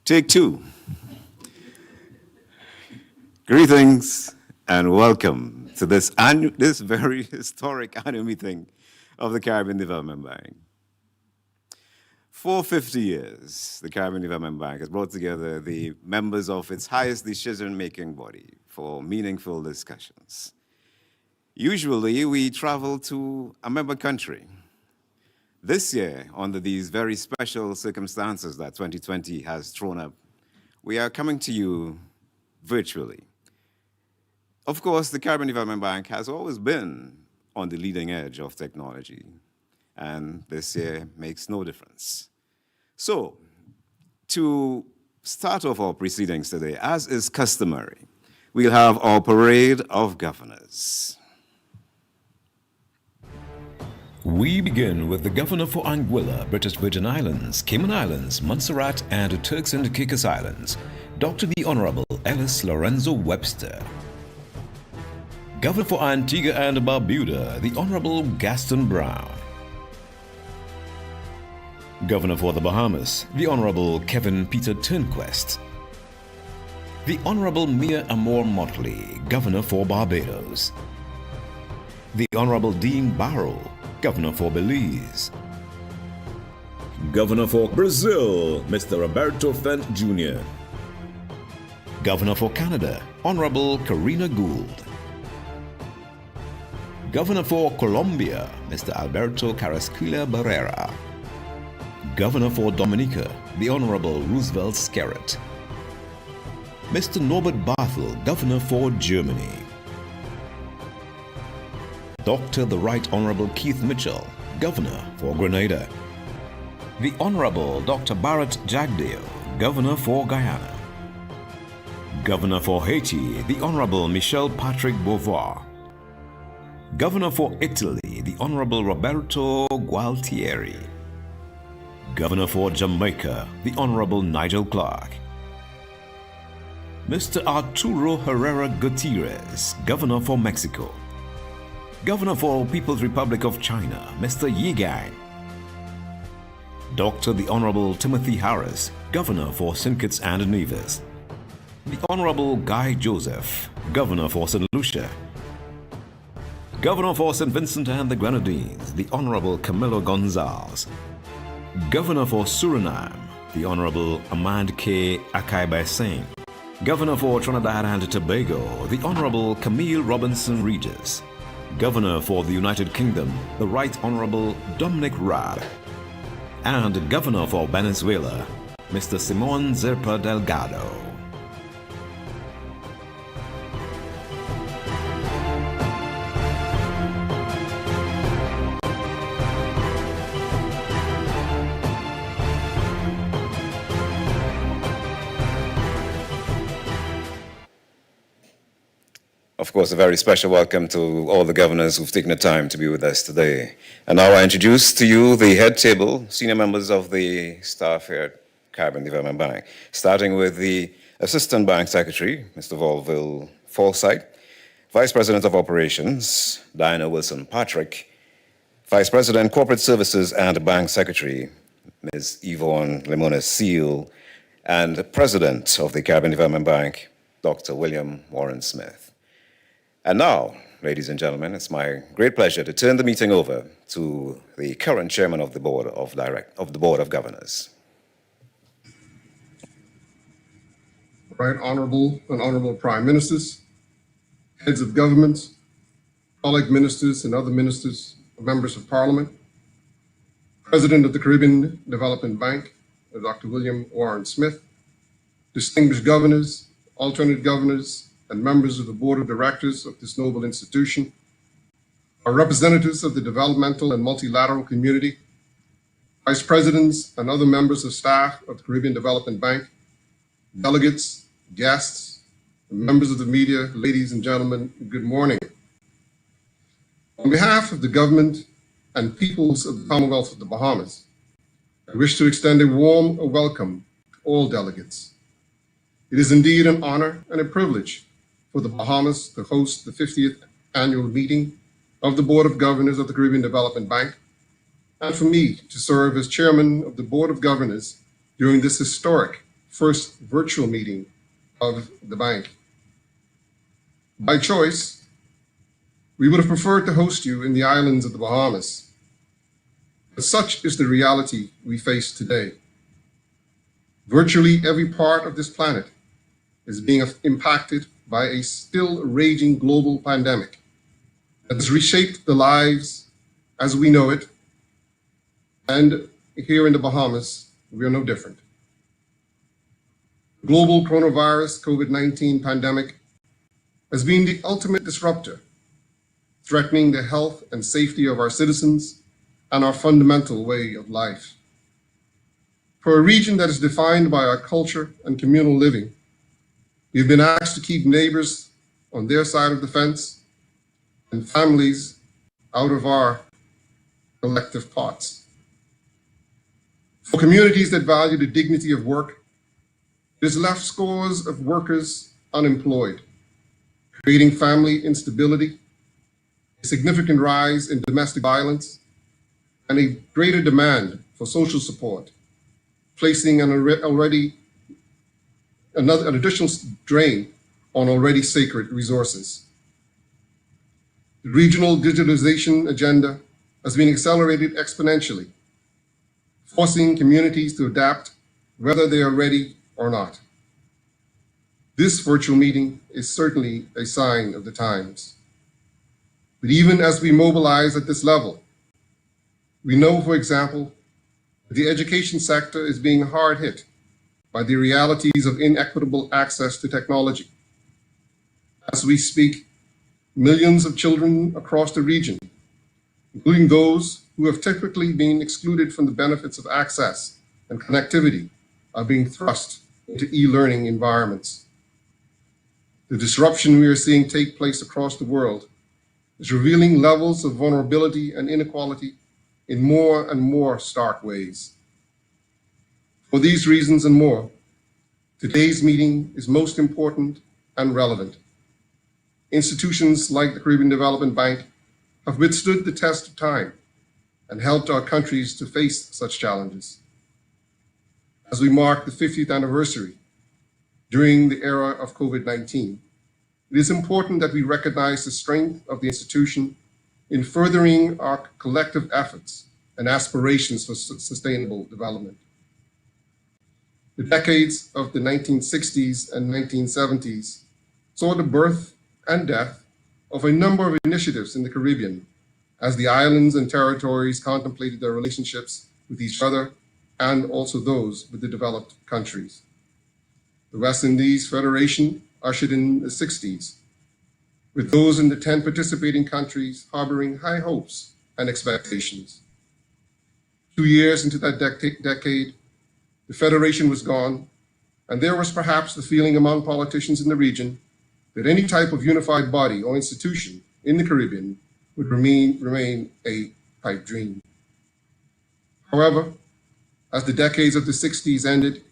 Take two. Greetings and welcome to this very historic annual meeting of the Caribbean Development Bank. For 50 years, the Caribbean Development Bank has brought together the members of its highest decision-making body for meaningful discussions. Usually, we travel to a member country. This year, under these very special circumstances that 2020 has thrown up, we are coming to you virtually. Of course, the Caribbean Development Bank has always been on the leading edge of technology, and this year makes no difference. So, to start off our proceedings today, as is customary, we'll have our parade of governors. We begin with the Governor for Anguilla, British Virgin Islands, Cayman Islands, Montserrat, and Turks and Caicos Islands, Dr. the Honorable Ellis Lorenzo Webster. Governor for Antigua and Barbuda, the Honorable Gaston Brown. Governor for the Bahamas, the Honorable Kevin Peter Turnquest. The Honorable Mia Amor Motley, Governor for Barbados. The Honorable Dean Barrow, Governor for Belize. Governor for Brazil, Mr. Roberto Fent Jr. Governor for Canada, Honorable Karina Gould. Governor for Colombia, Mr. Alberto Carrasquilla Barrera. Governor for Dominica, the Honorable Roosevelt Skerritt. Mr. Norbert Barthel, Governor for Germany. Dr. the Right Honorable Keith Mitchell, Governor for Grenada. The Honorable Dr. Barrett Jagdeo, Governor for Guyana. Governor for Haiti, the Honorable Michel Patrick Beauvoir. Governor for Italy, the Honorable Roberto Gualtieri. Governor for Jamaica, the Honorable Nigel Clark. Mr. Arturo Herrera Gutierrez, Governor for Mexico. Governor for People's Republic of China, Mr. Yi Gang. Dr. the Honorable Timothy Harris, Governor for St. Kitts and Nevis. The Honorable Guy Joseph, Governor for St. Lucia. Governor for St. Vincent and the Grenadines, the Honorable Camilo Gonzalez. Governor for Suriname, the Honorable Amand K. Akaibai Singh. Governor for Trinidad and Tobago, the Honorable Camille Robinson Regis. Governor for the United Kingdom, the Right Honorable Dominic Raab. And Governor for Venezuela, Mr. Simon Zerpa Delgado. Of course, a very special welcome to all the governors who've taken the time to be with us today. And now I introduce to you the head table, senior members of the staff here at Caribbean Development Bank, starting with the Assistant Bank Secretary, Mr. Volville Forsyth, Vice President of Operations, Diana Wilson Patrick, Vice President, Corporate Services and Bank Secretary, Ms. Yvonne Limones Seal, and President of the Caribbean Development Bank, Dr. William Warren Smith. And now, ladies and gentlemen, it's my great pleasure to turn the meeting over to the current chairman of the Board of Governors. Right Honorable and Honorable Prime Ministers, heads of governments, colleague ministers and other ministers, members of Parliament, President of the Caribbean Development Bank, Dr. William Warren Smith, distinguished governors, alternate governors, and members of the board of directors of this noble institution, our representatives of the developmental and multilateral community, vice presidents and other members of staff of the Caribbean Development Bank, delegates, guests, and members of the media, ladies and gentlemen, good morning. On behalf of the government and peoples of the Commonwealth of the Bahamas, I wish to extend a warm welcome to all delegates. It is indeed an honor and a privilege for the Bahamas to host the 50th annual meeting of the Board of Governors of the Caribbean Development Bank, and for me to serve as chairman of the Board of Governors during this historic first virtual meeting of the bank. By choice, we would have preferred to host you in the islands of the Bahamas, but such is the reality we face today. Virtually every part of this planet is being impacted by a still raging global pandemic that has reshaped the lives as we know it, and here in the Bahamas, we are no different. The global coronavirus COVID-19 pandemic has been the ultimate disruptor, threatening the health and safety of our citizens and our fundamental way of life. For a region that is defined by our culture and communal living, we've been asked to keep neighbors on their side of the fence and families out of our collective pots. For communities that value the dignity of work, it has left scores of workers unemployed, creating family instability, a significant rise in domestic violence, and a greater demand for social support, placing an additional drain on already sacred resources. The regional digitalization agenda has been accelerated exponentially, forcing communities to adapt whether they are ready or not. This virtual meeting is certainly a sign of the times. But even as we mobilize at this level, we know, for example, that the education sector is being hard hit by the realities of inequitable access to technology. As we speak, millions of children across the region, including those who have typically been excluded from the benefits of access and connectivity, are being thrust into e-learning environments. The disruption we are seeing take place across the world is revealing levels of vulnerability and inequality in more and more stark ways. For these reasons and more, today's meeting is most important and relevant. Institutions like the Caribbean Development Bank have withstood the test of time and helped our countries to face such challenges. As we mark the 50th anniversary during the era of COVID-19, it is important that we recognize the strength of the institution in furthering our collective efforts and aspirations for sustainable development. The decades of the 1960s and 1970s saw the birth and death of a number of initiatives in the Caribbean as the islands and territories contemplated their relationships with each other and also those with the developed countries. The West Indies Federation ushered in the 60s, with those in the 10 participating countries harboring high hopes and expectations. 2 years into that decade, the Federation was gone, and there was perhaps the feeling among politicians in the region that any type of unified body or institution in the Caribbean would remain a pipe dream. However, as the decades of the 60s ended,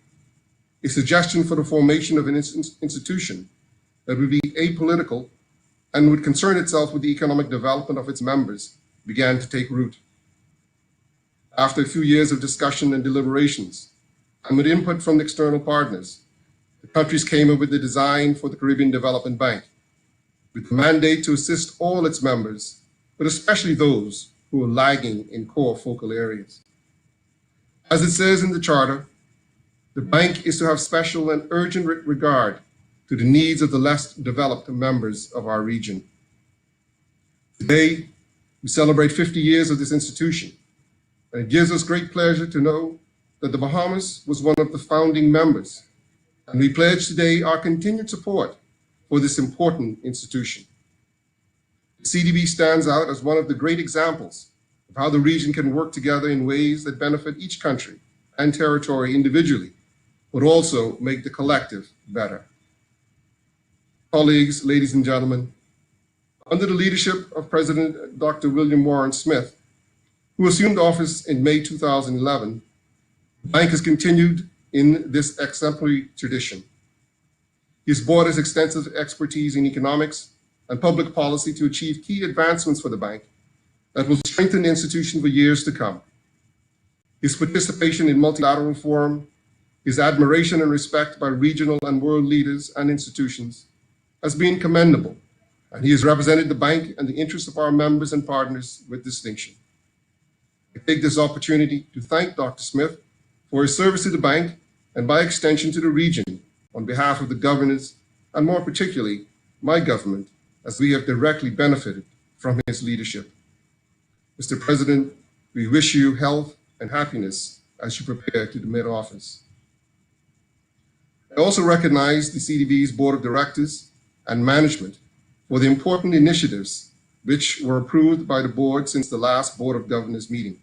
a suggestion for the formation of an institution that would be apolitical and would concern itself with the economic development of its members began to take root. After a few years of discussion and deliberations, and with input from external partners, the countries came up with the design for the Caribbean Development Bank, with the mandate to assist all its members, but especially those who are lagging in core focal areas. As it says in the Charter, the bank is to have special and urgent regard to the needs of the less developed members of our region. Today, we celebrate 50 years of this institution, and it gives us great pleasure to know that the Bahamas was one of the founding members, and we pledge today our continued support for this important institution. The CDB stands out as one of the great examples of how the region can work together in ways that benefit each country and territory individually, but also make the collective better. Colleagues, ladies and gentlemen, under the leadership of President Dr. William Warren Smith, who assumed office in May 2011, the bank has continued in this exemplary tradition. He's brought his extensive expertise in economics and public policy to achieve key advancements for the bank that will strengthen the institution for years to come. His participation in multilateral forum, His admiration and respect by regional and world leaders and institutions has been commendable, and he has represented the bank and the interests of our members and partners with distinction. I take this opportunity to thank Dr. Smith for his service to the bank and by extension to the region on behalf of the governors and more particularly my government, as we have directly benefited from his leadership. Mr. President, we wish you health and happiness as you prepare to demit office. I also recognize the CDB's Board of Directors and management for the important initiatives which were approved by the board since the last Board of Governors meeting,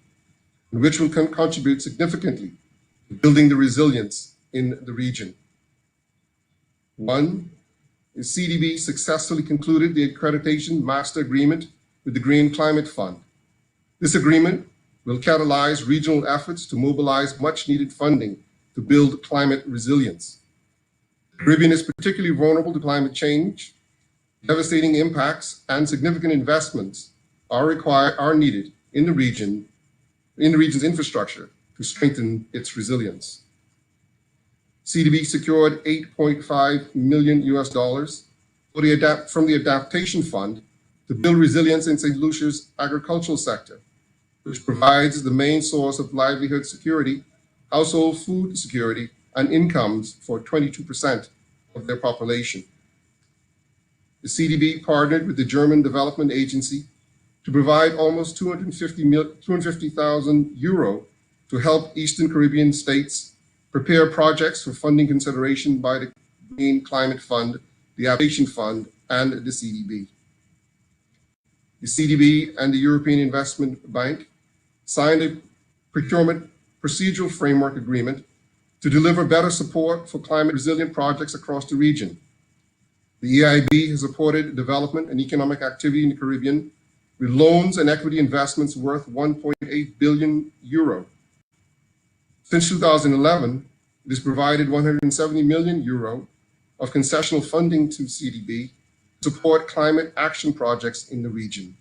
and which will contribute significantly to building the resilience in the region. One, the CDB successfully concluded the accreditation master agreement with the Green Climate Fund. This agreement will catalyze regional efforts to mobilize much needed funding to build climate resilience. The Caribbean is particularly vulnerable to climate change. Devastating impacts and significant investments are needed in the region's infrastructure to strengthen its resilience. CDB secured $8.5 million from the Adaptation Fund to build resilience in St. Lucia's agricultural sector, which provides the main source of livelihood security, household food security, and incomes for 22% of their population. The CDB partnered with the German Development Agency to provide almost 250,000 euro to help Eastern Caribbean states prepare projects for funding consideration by the Green Climate Fund, the Adaptation Fund, and the CDB. The CDB and the European Investment Bank signed a procurement procedural framework agreement to deliver better support for climate resilient projects across the region. The EIB has supported development and economic activity in the Caribbean with loans and equity investments worth 1.8 billion euro. Since 2011, it has provided 170 million euro of concessional funding to CDB to support climate action projects in the region.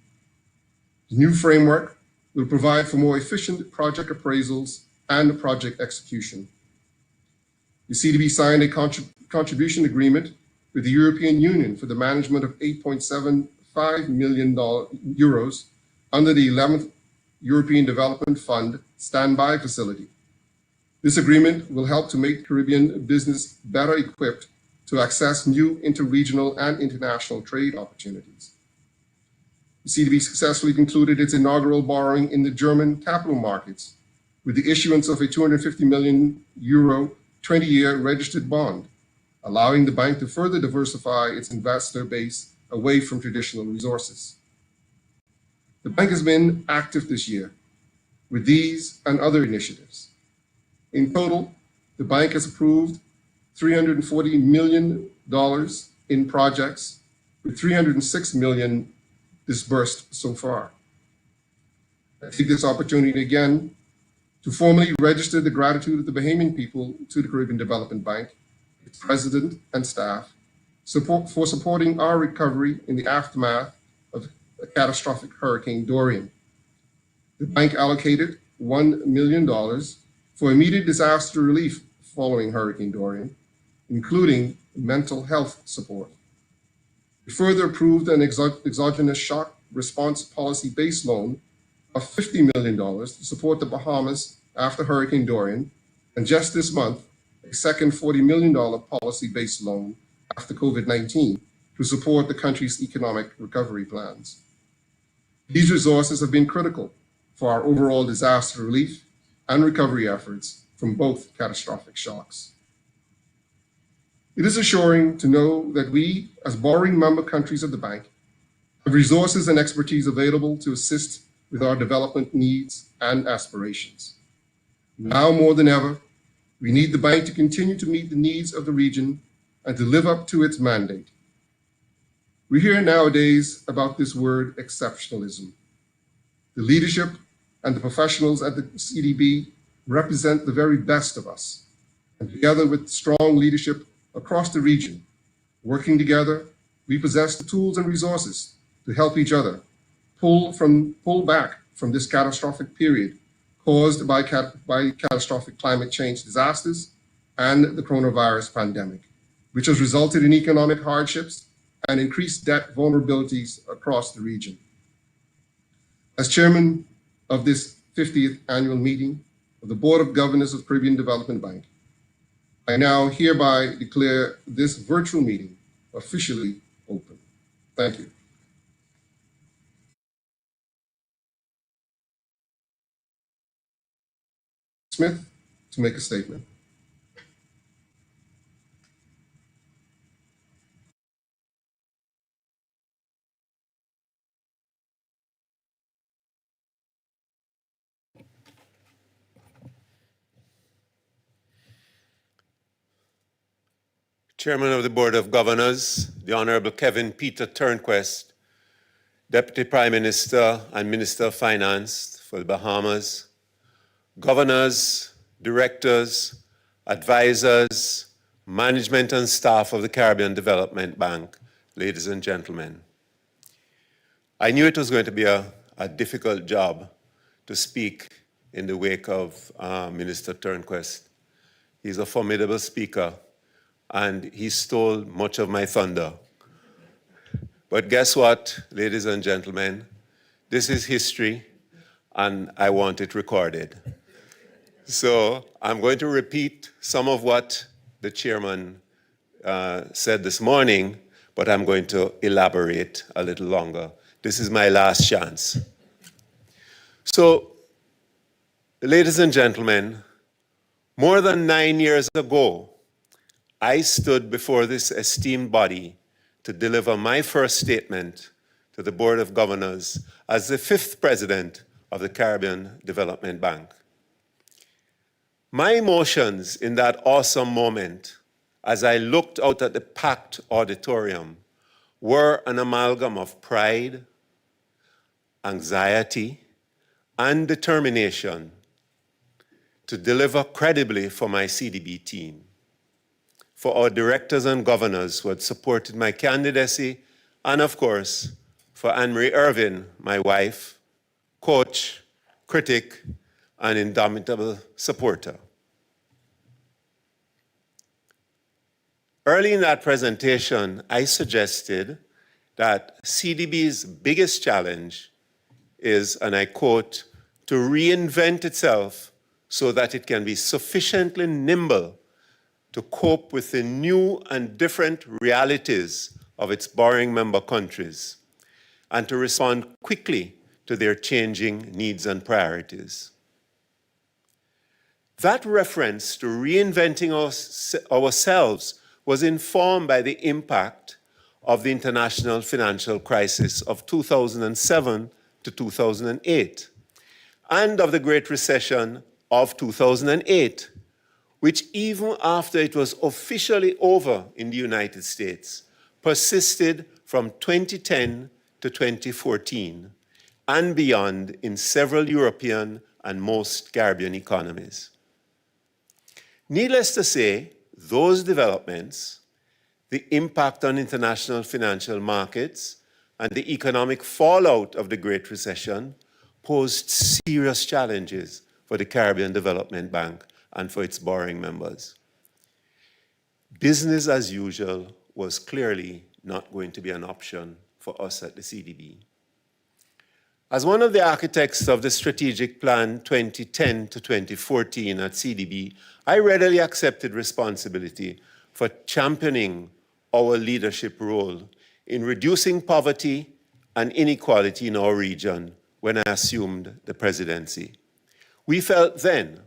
The new framework will provide for more efficient project appraisals and project execution. The CDB signed a contribution agreement with the European Union for the management of 8.75 million euros under the 11th European Development Fund standby facility. This agreement will help to make Caribbean business better equipped to access new interregional and international trade opportunities. The CDB successfully concluded its inaugural borrowing in the German capital markets with the issuance of a 250 million euro 20-year registered bond, allowing the bank to further diversify its investor base away from traditional resources. The bank has been active this year with these and other initiatives. In total, the bank has approved $340 million in projects, with $306 million disbursed so far. I take this opportunity again to formally register the gratitude of the Bahamian people to the Caribbean Development Bank, its president and staff, for supporting our recovery in the aftermath of a catastrophic Hurricane Dorian. The bank allocated $1 million for immediate disaster relief following Hurricane Dorian, including mental health support. We further approved an exogenous shock response policy base loan of $50 million to support the Bahamas after Hurricane Dorian, and just this month, a second $40 million policy-based loan after COVID-19 to support the country's economic recovery plans. These resources have been critical for our overall disaster relief and recovery efforts from both catastrophic shocks. It is assuring to know that we, as borrowing member countries of the bank, have resources and expertise available to assist with our development needs and aspirations. Now more than ever, we need the bank to continue to meet the needs of the region and to live up to its mandate. We hear nowadays about this word exceptionalism. The leadership and the professionals at the CDB represent the very best of us, and together with strong leadership across the region, working together, we possess the tools and resources to help each other pull back from this catastrophic period caused by catastrophic climate change disasters and the coronavirus pandemic, which has resulted in economic hardships and increased debt vulnerabilities across the region. As chairman of this 50th annual meeting of the Board of Governors of Caribbean Development Bank, I now hereby declare this virtual meeting officially open. Thank you. Smith to make a statement. Chairman of the Board of Governors, the Honorable Kevin Peter Turnquest, Deputy Prime Minister and Minister of Finance for the Bahamas, governors, directors, advisors, management and staff of the Caribbean Development Bank, ladies and gentlemen. I knew it was going to be a difficult job to speak in the wake of Minister Turnquest. He's a formidable speaker, and he stole much of my thunder. But guess what, ladies and gentlemen? This is history, and I want it recorded. So I'm going to repeat some of what the chairman said this morning, but I'm going to elaborate a little longer. This is my last chance. So, ladies and gentlemen, more than 9 years ago, I stood before this esteemed body to deliver my first statement to the Board of Governors as the 5th president of the Caribbean Development Bank. My emotions in that awesome moment, as I looked out at the packed auditorium, were an amalgam of pride, anxiety, and determination to deliver credibly for my CDB team, for our directors and governors who had supported my candidacy, and of course, for Anne-Marie Irvin, my wife, coach, critic, and indomitable supporter. Early in that presentation, I suggested that CDB's biggest challenge is, and I quote, to reinvent itself so that it can be sufficiently nimble to cope with the new and different realities of its borrowing member countries and to respond quickly to their changing needs and priorities. That reference to reinventing ourselves was informed by the impact of the international financial crisis of 2007 to 2008 and of the Great Recession of 2008, which even after it was officially over in the United States, persisted from 2010 to 2014 and beyond in several European and most Caribbean economies. Needless to say, those developments, the impact on international financial markets, and the economic fallout of the Great Recession posed serious challenges for the Caribbean Development Bank and for its borrowing members. Business as usual was clearly not going to be an option for us at the CDB. As one of the architects of the Strategic Plan 2010 to 2014 at CDB, I readily accepted responsibility for championing our leadership role in reducing poverty and inequality in our region when I assumed the presidency. We felt then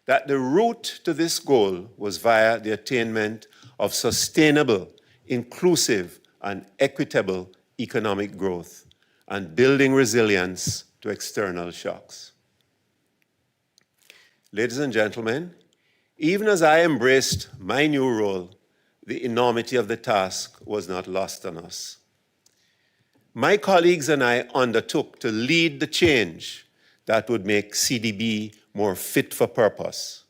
that the route to this goal was via the attainment of sustainable, inclusive, and equitable economic growth and building resilience to external shocks. Ladies and gentlemen, even as I embraced my new role, the enormity of the task was not lost on us. My colleagues and I undertook to lead the change that would make CDB more fit for purpose,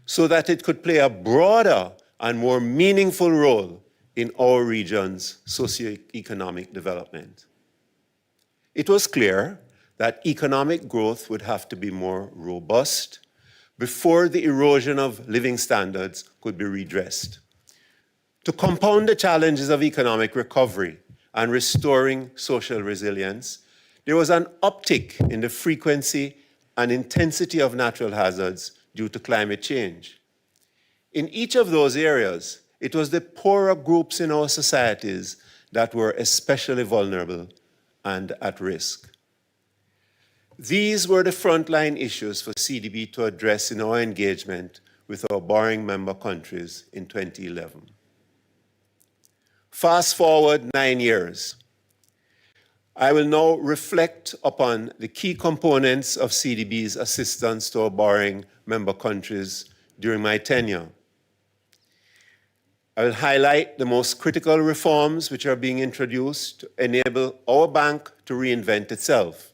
so that it could play a broader and more meaningful role in our region's socioeconomic development. It was clear that economic growth would have to be more robust, before the erosion of living standards could be redressed. To compound the challenges of economic recovery and restoring social resilience, there was an uptick in the frequency and intensity of natural hazards due to climate change. In each of those areas, it was the poorer groups in our societies that were especially vulnerable and at risk. These were the frontline issues for CDB to address in our engagement with our borrowing member countries in 2011. Fast forward 9 years. I will now reflect upon the key components of CDB's assistance to our borrowing member countries during my tenure. I will highlight the most critical reforms which are being introduced to enable our bank to reinvent itself.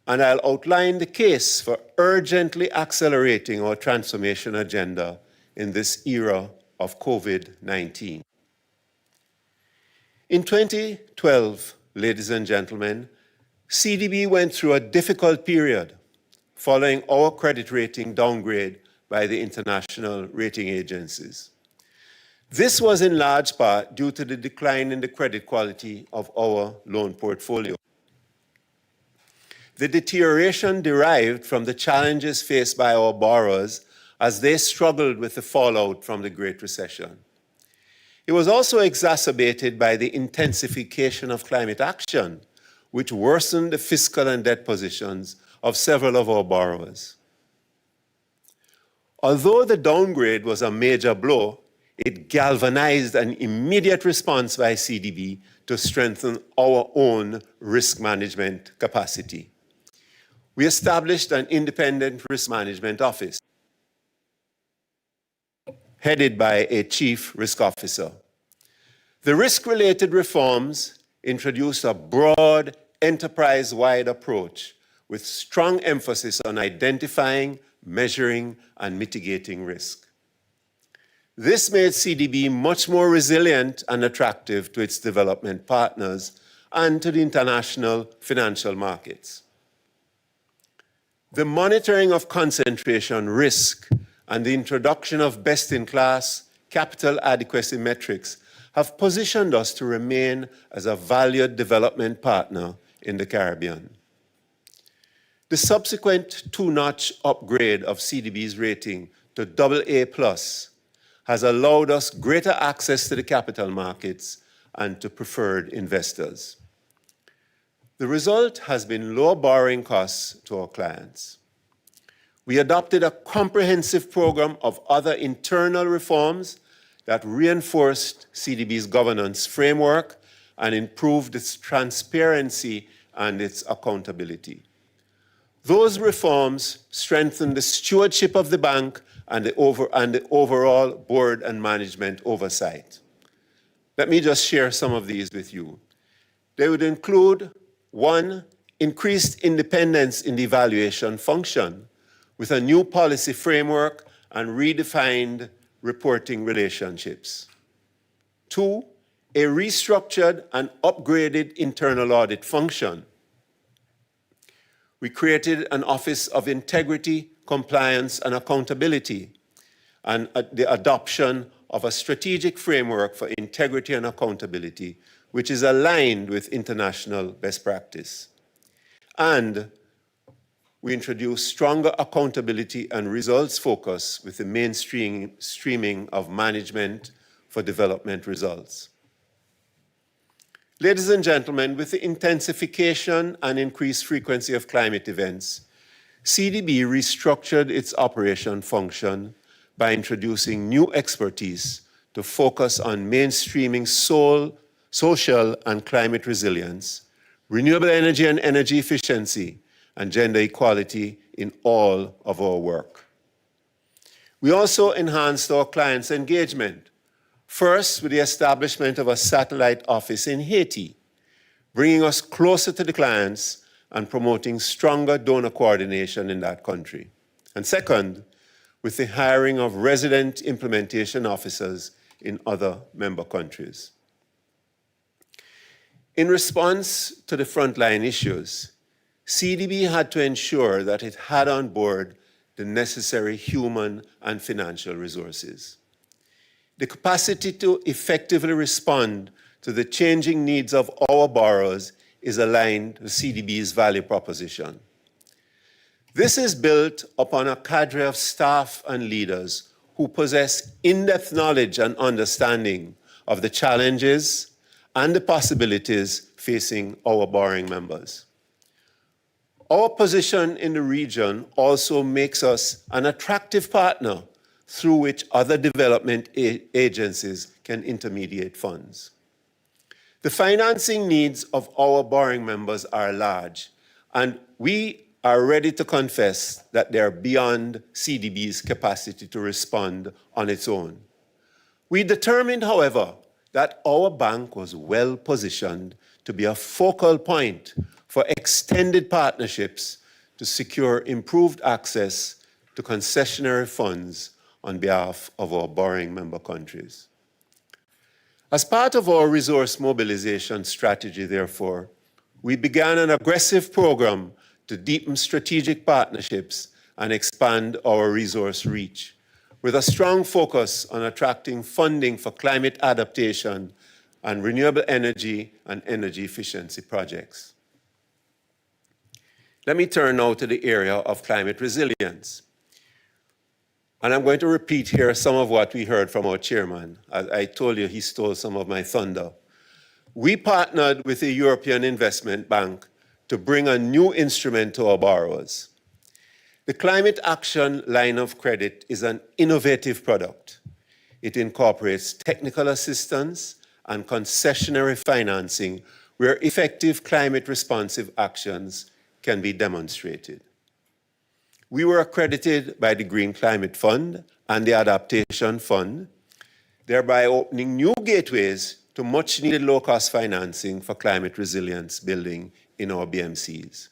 And I'll outline the case for urgently accelerating our transformation agenda in this era of COVID-19. In 2012, ladies and gentlemen, CDB went through a difficult period following our credit rating downgrade by the international rating agencies. This was in large part due to the decline in the credit quality of our loan portfolio. The deterioration derived from the challenges faced by our borrowers as they struggled with the fallout from the Great Recession. It was also exacerbated by the intensification of climate action, which worsened the fiscal and debt positions of several of our borrowers. Although the downgrade was a major blow, it galvanized an immediate response by CDB to strengthen our own risk management capacity. We established an independent risk management office, headed by a chief risk officer. The risk-related reforms introduced a broad, enterprise-wide approach with strong emphasis on identifying, measuring, and mitigating risk. This made CDB much more resilient and attractive to its development partners and to the international financial markets. The monitoring of concentration risk and the introduction of best-in-class capital adequacy metrics have positioned us to remain as a valued development partner in the Caribbean. The subsequent two-notch upgrade of CDB's rating to AA+ has allowed us greater access to the capital markets and to preferred investors. The result has been low borrowing costs to our clients. We adopted a comprehensive program of other internal reforms that reinforced CDB's governance framework and improved its transparency and its accountability. Those reforms strengthened the stewardship of the bank and the overall board and management oversight. Let me just share some of these with you. They would include, 1, increased independence in the evaluation function with a new policy framework and redefined reporting relationships. 2, a restructured and upgraded internal audit function. We created an Office of Integrity, Compliance, and Accountability, and the adoption of a strategic framework for integrity and accountability, which is aligned with international best practice. And we introduced stronger accountability and results focus with the mainstreaming of management for development results. Ladies and gentlemen, with the intensification and increased frequency of climate events, CDB restructured its operation function by introducing new expertise to focus on mainstreaming social and climate resilience, renewable energy and energy efficiency, and gender equality in all of our work. We also enhanced our clients' engagement, first with the establishment of a satellite office in Haiti, bringing us closer to the clients and promoting stronger donor coordination in that country. And second, with the hiring of resident implementation officers in other member countries. In response to the frontline issues, CDB had to ensure that it had on board the necessary human and financial resources. The capacity to effectively respond to the changing needs of our borrowers is aligned to CDB's value proposition. This is built upon a cadre of staff and leaders who possess in-depth knowledge and understanding of the challenges and the possibilities facing our borrowing members. Our position in the region also makes us an attractive partner through which other development agencies can intermediate funds. The financing needs of our borrowing members are large, and we are ready to confess that they are beyond CDB's capacity to respond on its own. We determined, however, that our bank was well positioned to be a focal point for extended partnerships to secure improved access to concessionary funds on behalf of our borrowing member countries. As part of our resource mobilization strategy, therefore, we began an aggressive program to deepen strategic partnerships and expand our resource reach, with a strong focus on attracting funding for climate adaptation and renewable energy and energy efficiency projects. Let me turn now to the area of climate resilience. And I'm going to repeat here some of what we heard from our chairman. As I told you, he stole some of my thunder. We partnered with the European Investment Bank to bring a new instrument to our borrowers. The Climate Action Line of Credit is an innovative product. It incorporates technical assistance and concessionary financing where effective climate-responsive actions can be demonstrated. We were accredited by the Green Climate Fund and the Adaptation Fund, thereby opening new gateways to much-needed low-cost financing for climate resilience building in our BMCs.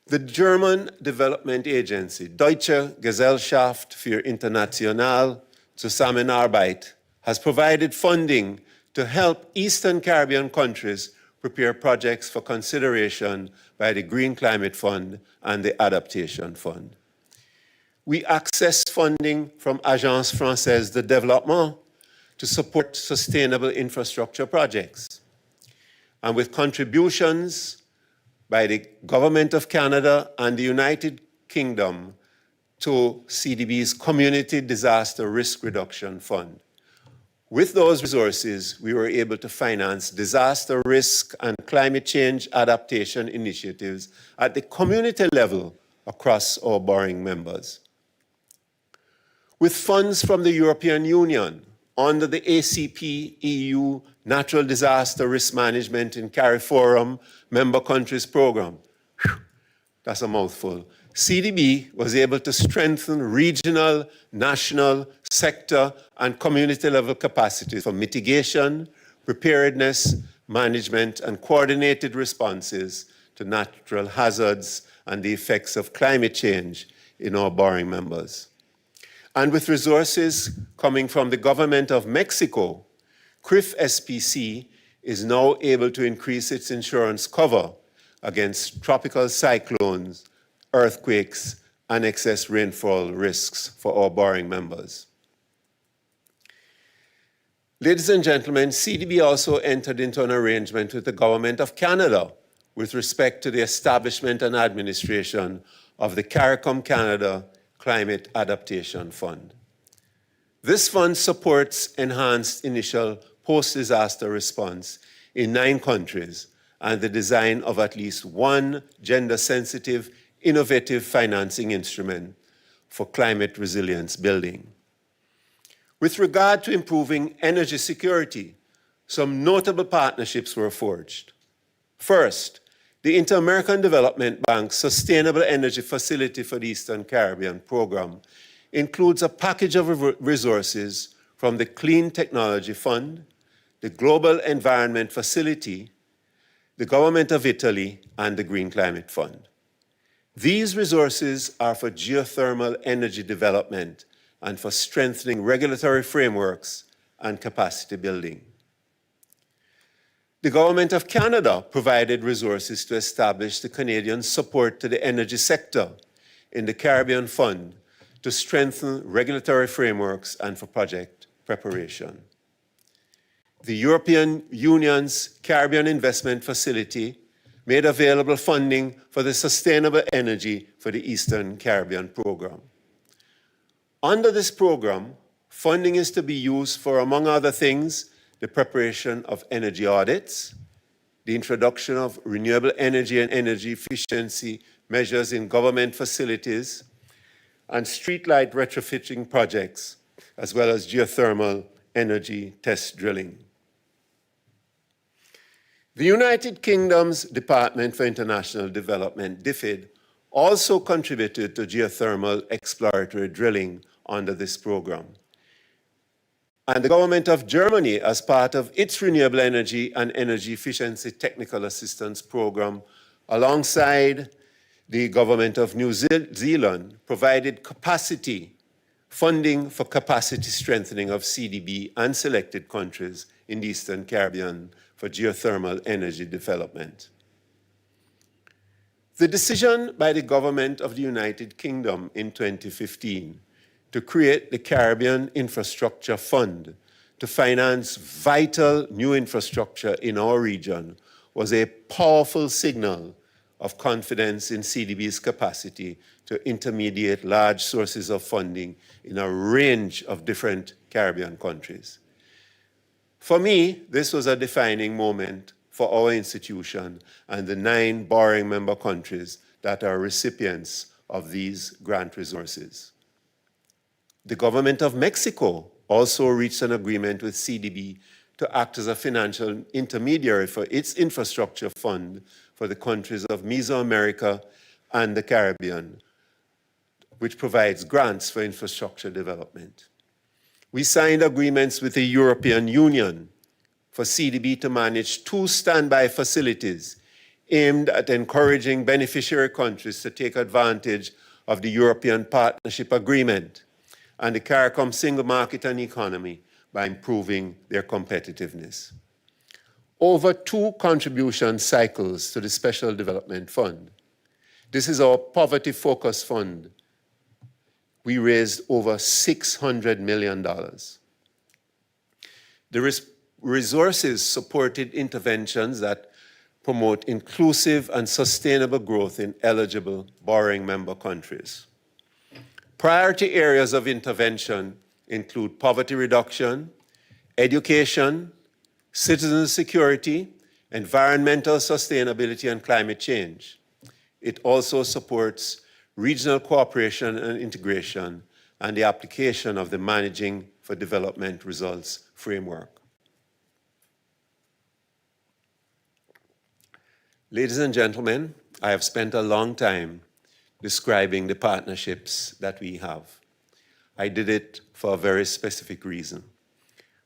The German development agency, Deutsche Gesellschaft für internationale Zusammenarbeit, has provided funding to help Eastern Caribbean countries prepare projects for consideration by the Green Climate Fund and the Adaptation Fund. We access funding from Agence Française de Développement to support sustainable infrastructure projects. And with contributions by the Government of Canada and the United Kingdom to CDB's Community Disaster Risk Reduction Fund. With those resources, we were able to finance disaster risk and climate change adaptation initiatives at the community level across our borrowing members. With funds from the European Union under the ACP EU Natural Disaster Risk Management in CARIFORUM member countries program, that's a mouthful, CDB was able to strengthen regional, national, sector, and community-level capacities for mitigation, preparedness, management, and coordinated responses to natural hazards and the effects of climate change in our borrowing members. And with resources coming from the government of Mexico, CRIF SPC is now able to increase its insurance cover against tropical cyclones, earthquakes, and excess rainfall risks for our borrowing members. Ladies and gentlemen, CDB also entered into an arrangement with the Government of Canada with respect to the establishment and administration of the CARICOM Canada Climate Adaptation Fund. This fund supports enhanced initial post-disaster response in 9 countries and the design of at least one gender-sensitive, innovative financing instrument for climate resilience building. With regard to improving energy security, some notable partnerships were forged. First, the Inter-American Development Bank's Sustainable Energy Facility for the Eastern Caribbean program includes a package of resources from the Clean Technology Fund, the Global Environment Facility, the Government of Italy, and the Green Climate Fund. These resources are for geothermal energy development and for strengthening regulatory frameworks and capacity building. The Government of Canada provided resources to establish the Canadian support to the energy sector, in the Caribbean Fund to strengthen regulatory frameworks and for project preparation. The European Union's Caribbean Investment Facility made available funding for the Sustainable Energy for the Eastern Caribbean program. Under this program, funding is to be used for, among other things, the preparation of energy audits, the introduction of renewable energy and energy efficiency measures in government facilities, and streetlight retrofitting projects, as well as geothermal energy test drilling. The United Kingdom's Department for International Development, DFID, also contributed to geothermal exploratory drilling under this program. And the government of Germany, as part of its renewable energy and energy efficiency technical assistance program, alongside the government of New Zealand, provided funding for capacity strengthening of CDB and selected countries in the Eastern Caribbean for geothermal energy development. The decision by the government of the United Kingdom in 2015 to create the Caribbean Infrastructure Fund to finance vital new infrastructure in our region was a powerful signal of confidence in CDB's capacity to intermediate large sources of funding in a range of different Caribbean countries. For me, this was a defining moment for our institution and the 9 borrowing member countries that are recipients of these grant resources. The government of Mexico also reached an agreement with CDB to act as a financial intermediary for its infrastructure fund for the countries of Mesoamerica and the Caribbean, which provides grants for infrastructure development. We signed agreements with the European Union for CDB to manage 2 standby facilities aimed at encouraging beneficiary countries to take advantage of the European Partnership Agreement and the CARICOM Single Market and Economy by improving their competitiveness. Over 2 contribution cycles to the Special Development Fund. This is our poverty-focused fund. We raised over $600 million. The resources supported interventions that promote inclusive and sustainable growth in eligible borrowing member countries. Priority areas of intervention include poverty reduction, education, citizen security, environmental sustainability, and climate change. It also supports regional cooperation and integration and the application of the Managing for Development Results framework. Ladies and gentlemen, I have spent a long time describing the partnerships that we have. I did it for a very specific reason.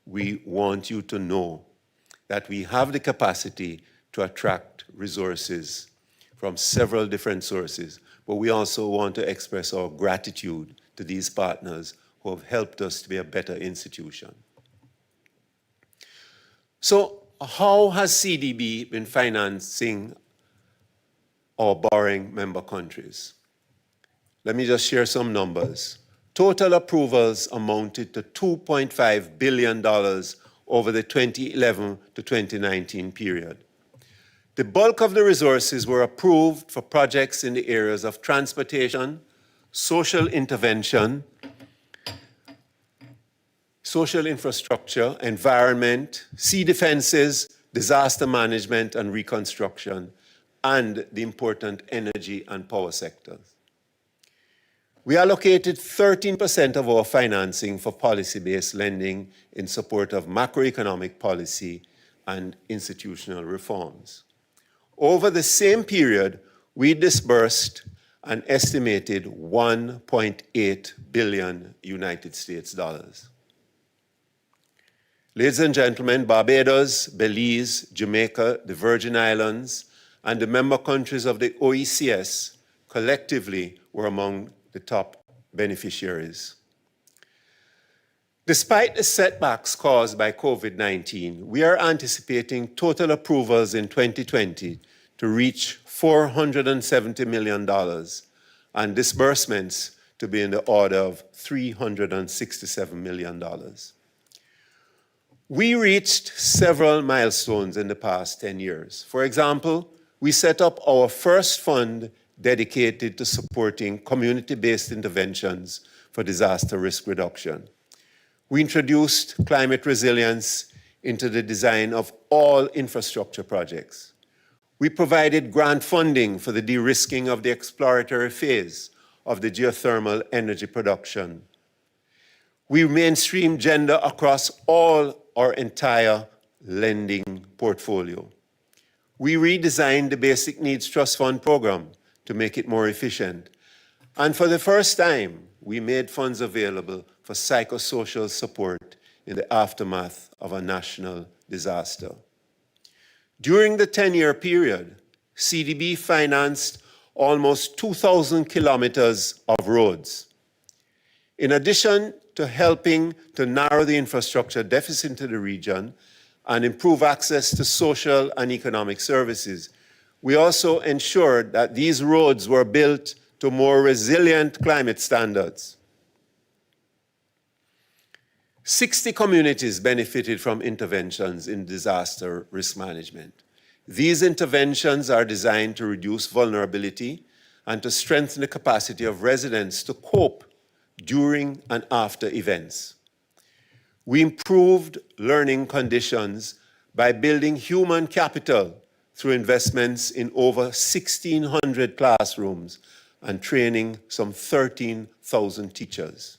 We want you to know that we have the capacity to attract resources from several different sources, but we also want to express our gratitude to these partners who have helped us to be a better institution. So, how has CDB been financing our borrowing member countries? Let me just share some numbers. Total approvals amounted to $2.5 billion over the 2011 to 2019 period. The bulk of the resources were approved for projects in the areas of transportation, social intervention, social infrastructure, environment, sea defenses, disaster management and reconstruction, and the important energy and power sectors. We allocated 13% of our financing for policy-based lending in support of macroeconomic policy and institutional reforms. Over the same period, we disbursed an estimated $1.8 billion United States dollars. Ladies and gentlemen, Barbados, Belize, Jamaica, the Virgin Islands, and the member countries of the OECS collectively were among the top beneficiaries. Despite the setbacks caused by COVID-19, we are anticipating total approvals in 2020 to reach $470 million, and disbursements to be in the order of $367 million. We reached several milestones in the past 10 years. For example, we set up our first fund dedicated to supporting community-based interventions for disaster risk reduction. We introduced climate resilience into the design of all infrastructure projects. We provided grant funding for the de-risking of the exploratory phase of the geothermal energy production. We mainstreamed gender across all our entire lending portfolio. We redesigned the Basic Needs Trust Fund program to make it more efficient. And for the first time, we made funds available for psychosocial support in the aftermath of a national disaster. During the 10-year period, CDB financed almost 2,000 kilometers of roads. In addition to helping to narrow the infrastructure deficit in the region and improve access to social and economic services, we also ensured that these roads were built to more resilient climate standards. 60 communities benefited from interventions in disaster risk management. These interventions are designed to reduce vulnerability and to strengthen the capacity of residents to cope during and after events. We improved learning conditions by building human capital through investments in over 1,600 classrooms and training some 13,000 teachers.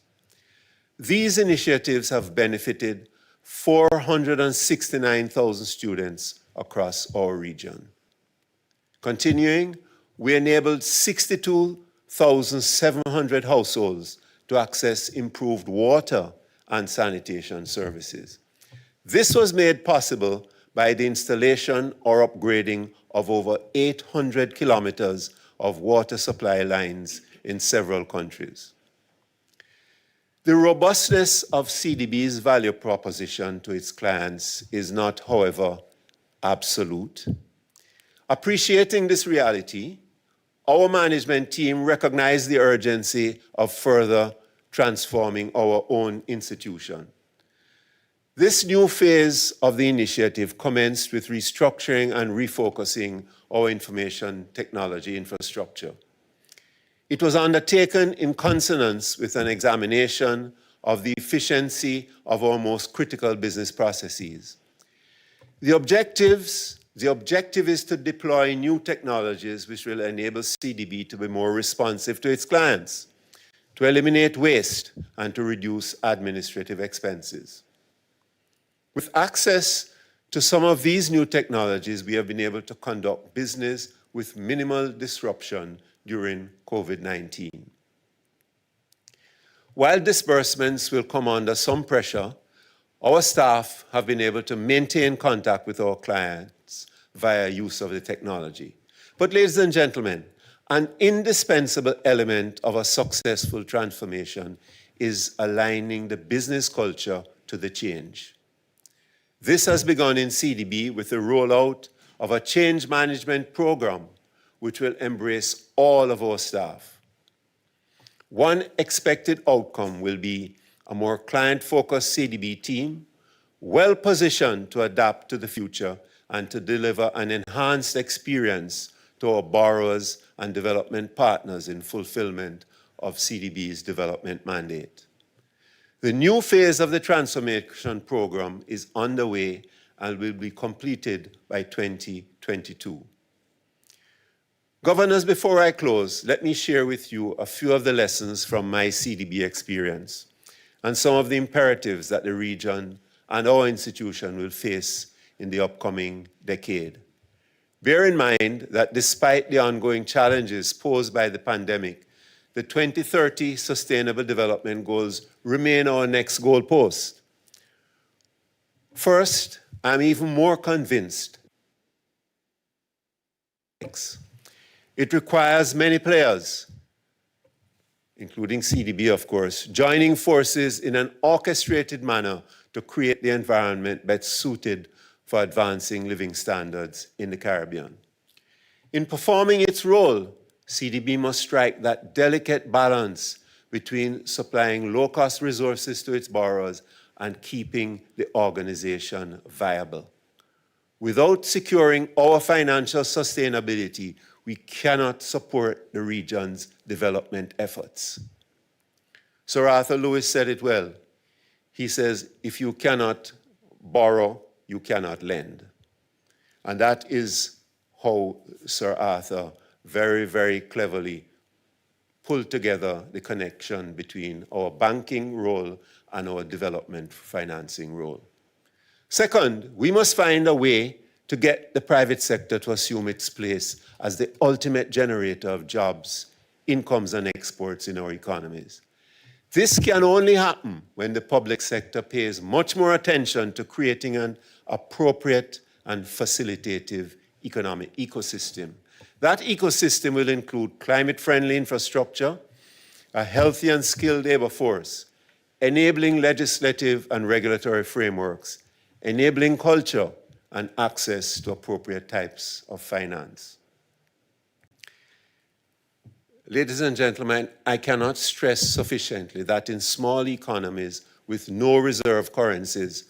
These initiatives have benefited 469,000 students across our region. Continuing, we enabled 62,700 households to access improved water and sanitation services. This was made possible by the installation or upgrading of over 800 kilometers of water supply lines in several countries. The robustness of CDB's value proposition to its clients is not, however, absolute. Appreciating this reality, our management team recognized the urgency of further transforming our own institution. This new phase of the initiative commenced with restructuring and refocusing our information technology infrastructure. It was undertaken in consonance with an examination of the efficiency of our most critical business processes. The objective is to deploy new technologies which will enable CDB to be more responsive to its clients, to eliminate waste, and to reduce administrative expenses. With access to some of these new technologies, we have been able to conduct business with minimal disruption during COVID-19. While disbursements will come under some pressure, our staff have been able to maintain contact with our clients via use of the technology. But ladies and gentlemen, an indispensable element of a successful transformation is aligning the business culture to the change. This has begun in CDB with the rollout of a change management program which will embrace all of our staff. One expected outcome will be a more client-focused CDB team, well-positioned to adapt to the future and to deliver an enhanced experience to our borrowers and development partners in fulfillment of CDB's development mandate. The new phase of the transformation program is underway and will be completed by 2022. Governors, before I close, let me share with you a few of the lessons from my CDB experience and some of the imperatives that the region and our institution will face in the upcoming decade. Bear in mind that despite the ongoing challenges posed by the pandemic, the 2030 Sustainable Development Goals remain our next goalpost. First, I'm even more convinced. It requires many players, including CDB, of course, joining forces in an orchestrated manner to create the environment best suited for advancing living standards in the Caribbean. In performing its role, CDB must strike that delicate balance between supplying low-cost resources to its borrowers and keeping the organization viable. Without securing our financial sustainability, we cannot support the region's development efforts. Sir Arthur Lewis said it well. He says, if you cannot borrow, you cannot lend. And that is how Sir Arthur very, very cleverly pulled together the connection between our banking role and our development financing role. Second, we must find a way to get the private sector to assume its place as the ultimate generator of jobs, incomes, and exports in our economies. This can only happen when the public sector pays much more attention to creating an appropriate and facilitative economic ecosystem. That ecosystem will include climate-friendly infrastructure, a healthy and skilled labor force, enabling legislative and regulatory frameworks, enabling culture, and access to appropriate types of finance. Ladies and gentlemen, I cannot stress sufficiently that in small economies with no reserve currencies,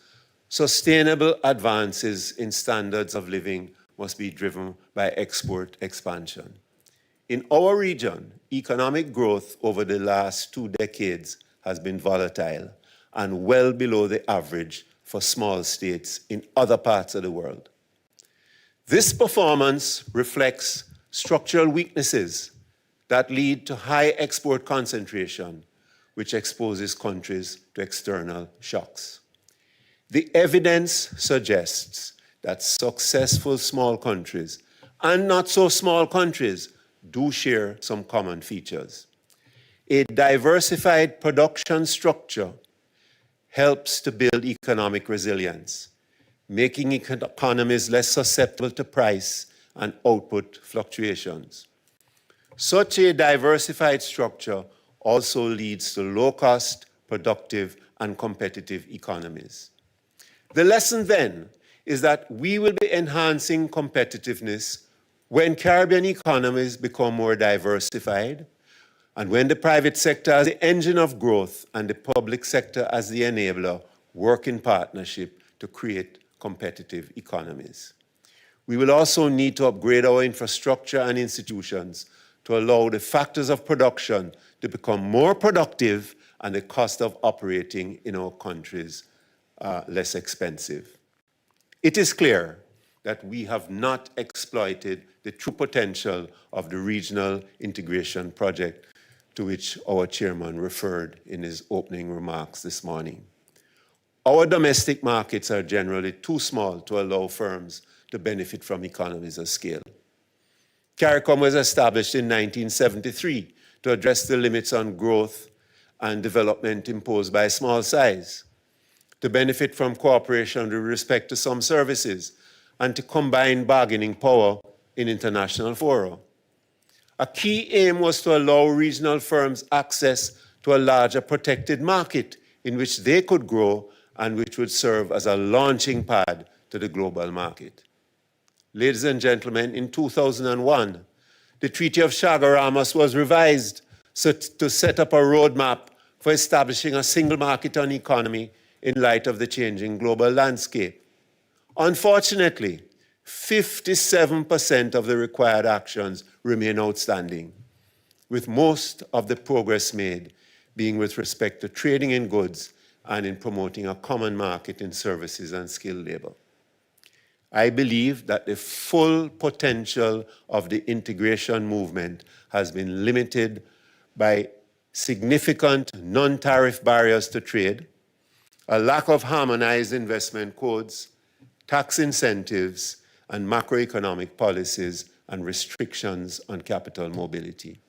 sustainable advances in standards of living must be driven by export expansion. In our region, economic growth over the last 2 decades has been volatile and well below the average for small states in other parts of the world. This performance reflects structural weaknesses that lead to high export concentration, which exposes countries to external shocks. The evidence suggests that successful small countries and not so small countries do share some common features. A diversified production structure helps to build economic resilience, making economies less susceptible to price and output fluctuations. Such a diversified structure also leads to low-cost, productive, and competitive economies. The lesson then is that we will be enhancing competitiveness when Caribbean economies become more diversified, and when the private sector as the engine of growth and the public sector as the enabler work in partnership to create competitive economies. We will also need to upgrade our infrastructure and institutions to allow the factors of production to become more productive and the cost of operating in our countries less expensive. It is clear that we have not exploited the true potential of the regional integration project to which our chairman referred in his opening remarks this morning. Our domestic markets are generally too small to allow firms to benefit from economies of scale. CARICOM was established in 1973 to address the limits on growth and development imposed by small size, to benefit from cooperation with respect to some services, and to combine bargaining power in international fora. A key aim was to allow regional firms access to a larger protected market in which they could grow and which would serve as a launching pad to the global market. Ladies and gentlemen, in 2001, the Treaty of Chaguaramas was revised to set up a roadmap for establishing a single market and economy in light of the changing global landscape. Unfortunately, 57% of the required actions remain outstanding, with most of the progress made being with respect to trading in goods and in promoting a common market in services and skilled labor. I believe that the full potential of the integration movement has been limited by significant non-tariff barriers to trade, a lack of harmonized investment codes, tax incentives, and macroeconomic policies and restrictions on capital mobility.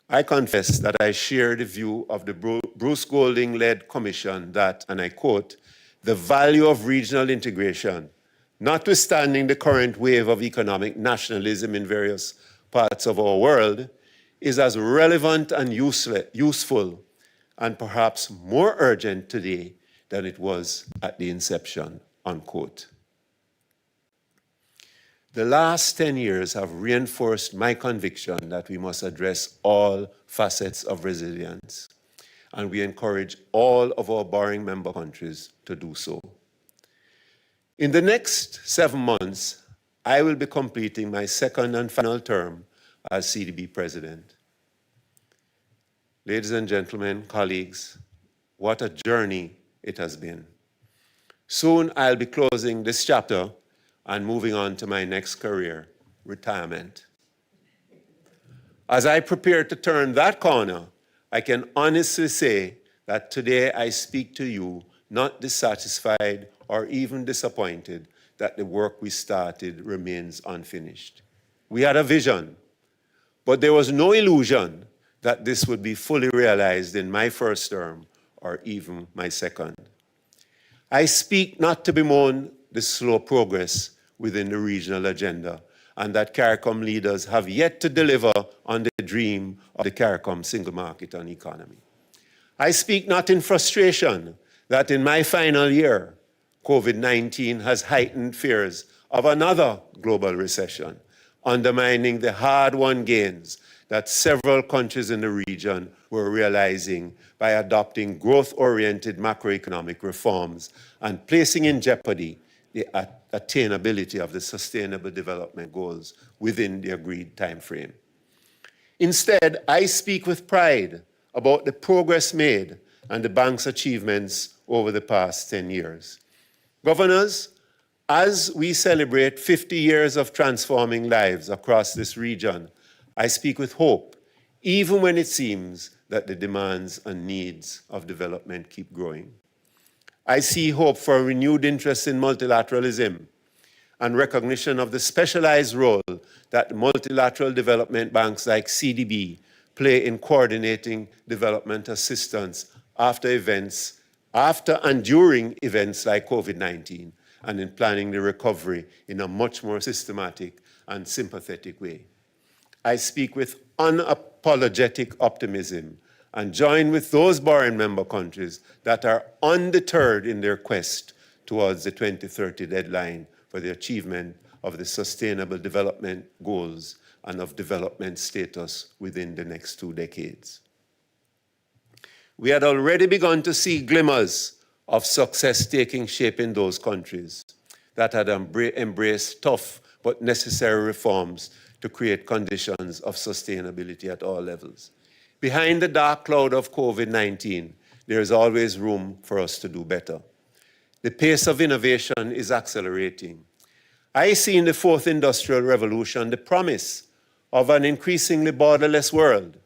I confess that I share the view of the Bruce Golding-led commission that, and I quote, "The value of regional integration, notwithstanding the current wave of economic nationalism in various parts of our world, is as relevant and useful and perhaps more urgent today than it was at the inception," unquote. The last 10 years have reinforced my conviction that we must address all facets of resilience, and we encourage all of our borrowing member countries to do so. In the next 7 months, I will be completing my second and final term as CDB president. Ladies and gentlemen, colleagues, what a journey it has been. Soon I'll be closing this chapter and moving on to my next career, retirement. As I prepare to turn that corner, I can honestly say that today I speak to you not dissatisfied or even disappointed that the work we started remains unfinished. We had a vision, but there was no illusion that this would be fully realized in my first term or even my second. I speak not to bemoan the slow progress within the regional agenda and that CARICOM leaders have yet to deliver on the dream of the CARICOM single market and economy. I speak not in frustration that in my final year, COVID-19 has heightened fears of another global recession, undermining the hard-won gains that several countries in the region were realizing by adopting growth-oriented macroeconomic reforms and placing in jeopardy the attainability of the Sustainable Development Goals within the agreed timeframe. Instead, I speak with pride about the progress made and the bank's achievements over the past 10 years. Governors, as we celebrate 50 years of transforming lives across this region, I speak with hope, even when it seems that the demands and needs of development keep growing. I see hope for a renewed interest in multilateralism and recognition of the specialized role that multilateral development banks like CDB play in coordinating development assistance after and during events like COVID-19 and in planning the recovery in a much more systematic and sympathetic way. I speak with unapologetic optimism and join with those borrowing member countries that are undeterred in their quest towards the 2030 deadline for the achievement of the Sustainable Development Goals and of development status within the next 2 decades. We had already begun to see glimmers of success taking shape in those countries that had embraced tough but necessary reforms to create conditions of sustainability at all levels. Behind the dark cloud of COVID-19, there is always room for us to do better. The pace of innovation is accelerating. I see in the fourth industrial revolution the promise of an increasingly borderless world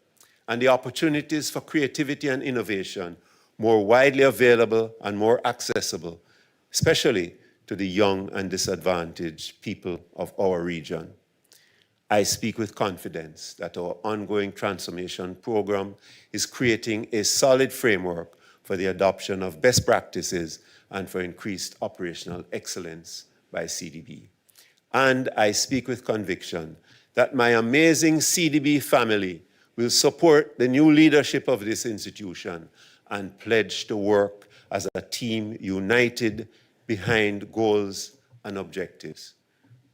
and the opportunities for creativity and innovation more widely available and more accessible, especially to the young and disadvantaged people of our region. I speak with confidence that our ongoing transformation program is creating a solid framework for the adoption of best practices and for increased operational excellence by CDB. And I speak with conviction that my amazing CDB family will support the new leadership of this institution and pledge to work as a team united behind goals and objectives.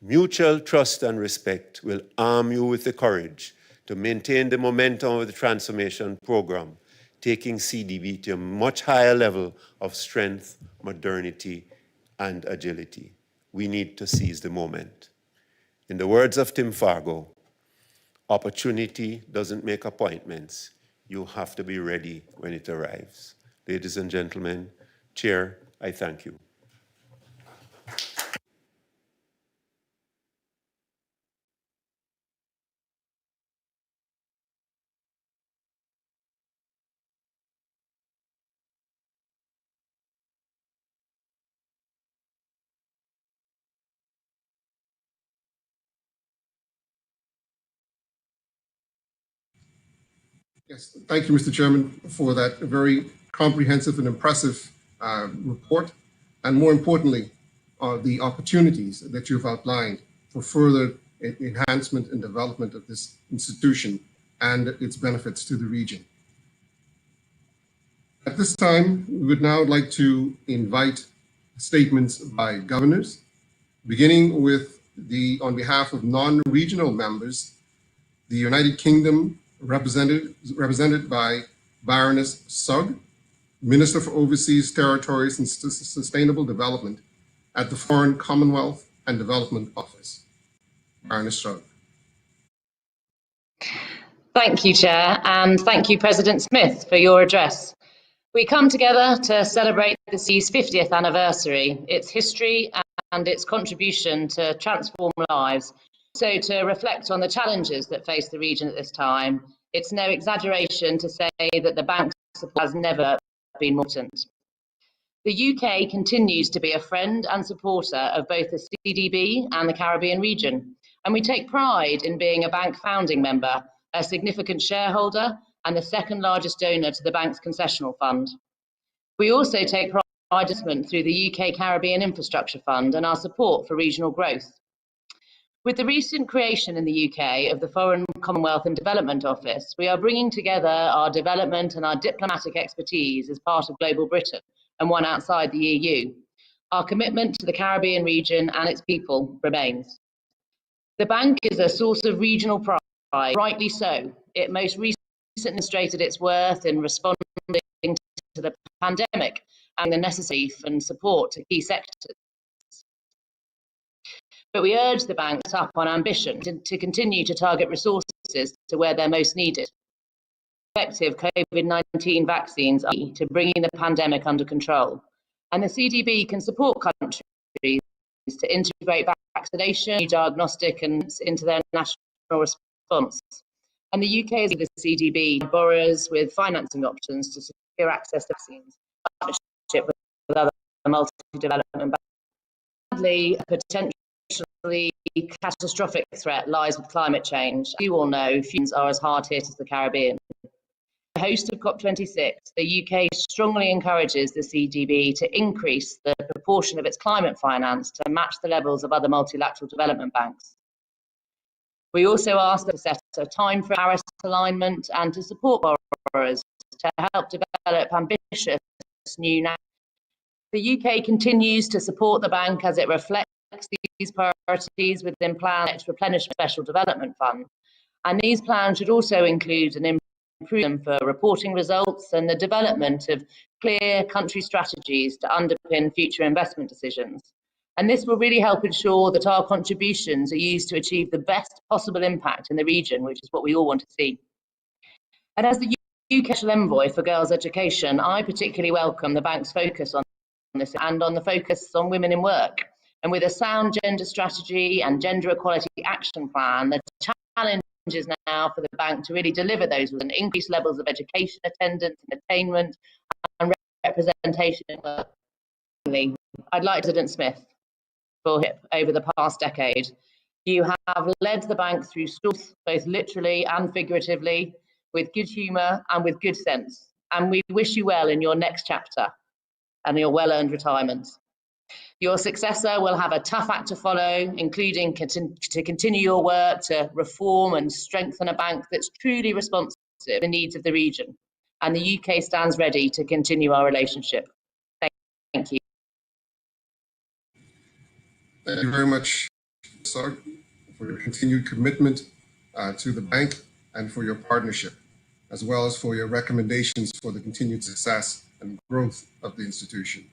Mutual trust and respect will arm you with the courage to maintain the momentum of the transformation program, taking CDB to a much higher level of strength, modernity, and agility. We need to seize the moment. In the words of Tim Fargo, opportunity doesn't make appointments. You have to be ready when it arrives. Ladies and gentlemen, Chair, I thank you. Yes, thank you, Mr. Chairman, for that very comprehensive and impressive report, and more importantly, the opportunities that you've outlined for further enhancement and development of this institution and its benefits to the region. At this time, we would now like to invite statements by governors, beginning with on behalf of non-regional members, the United Kingdom, represented by Baroness Sugg, Minister for Overseas Territories and Sustainable Development at the Foreign Commonwealth and Development Office. Baroness Sugg. Thank you, Chair, and thank you, President Smith, for your address. We come together to celebrate the CE's 50th anniversary, its history and its contribution to transform lives. So to reflect on the challenges that face the region at this time, it's no exaggeration to say that the bank's support has never been more important. The UK continues to be a friend and supporter of both the CDB and the Caribbean region, and we take pride in being a bank founding member, a significant shareholder, and the second largest donor to the bank's concessional fund. We also take pride through the UK Caribbean Infrastructure Fund and our support for regional growth. With the recent creation in the UK of the Foreign Commonwealth and Development Office, we are bringing together our development and our diplomatic expertise as part of Global Britain and one outside the EU. Our commitment to the Caribbean region and its people remains. The bank is a source of regional pride, rightly so. It most recently demonstrated its worth in responding to the pandemic and the necessary and support to key sectors. But we urge the bank up on ambition to continue to target resources to where they're most needed. Effective COVID-19 vaccines are key to bringing the pandemic under control. And the CDB can support countries to integrate vaccination, diagnostic, and into their national response. And the UK is the CDB borrowers with financing options to secure access to vaccines, partnership with other multi-development banks. Sadly, a potentially catastrophic threat lies with climate change. You all know, humans are as hard hit as the Caribbean. The host of COP26, the UK strongly encourages the CDB to increase the proportion of its climate finance to match the levels of other multilateral development banks. We also ask them to set a time for Paris alignment and to support borrowers to help develop ambitious new. The UK continues to support the bank as it reflects these priorities within plans to replenish the Special Development Fund. And these plans should also include an improvement for reporting results and the development of clear country strategies to underpin future investment decisions. And this will really help ensure that our contributions are used to achieve the best possible impact in the region, which is what we all want to see. And as the UK Special Envoy for Girls' Education, I particularly welcome the bank's focus on this and on the focus on women in work. And with a sound gender strategy and gender equality action plan, the challenge is now for the bank to really deliver those with an increased levels of education, attendance, and attainment, and representation in work. I'd like President Smith for HIP over the past decade. You have led the bank through storms, both literally and figuratively, with good humour and with good sense. And we wish you well in your next chapter and your well-earned retirement. Your successor will have a tough act to follow, including to continue your work to reform and strengthen a bank that's truly responsive to the needs of the region. And the UK stands ready to continue our relationship. Thank you. Thank you very much, Sir, for your continued commitment to the bank and for your partnership, as well as for your recommendations for the continued success and growth of the institution.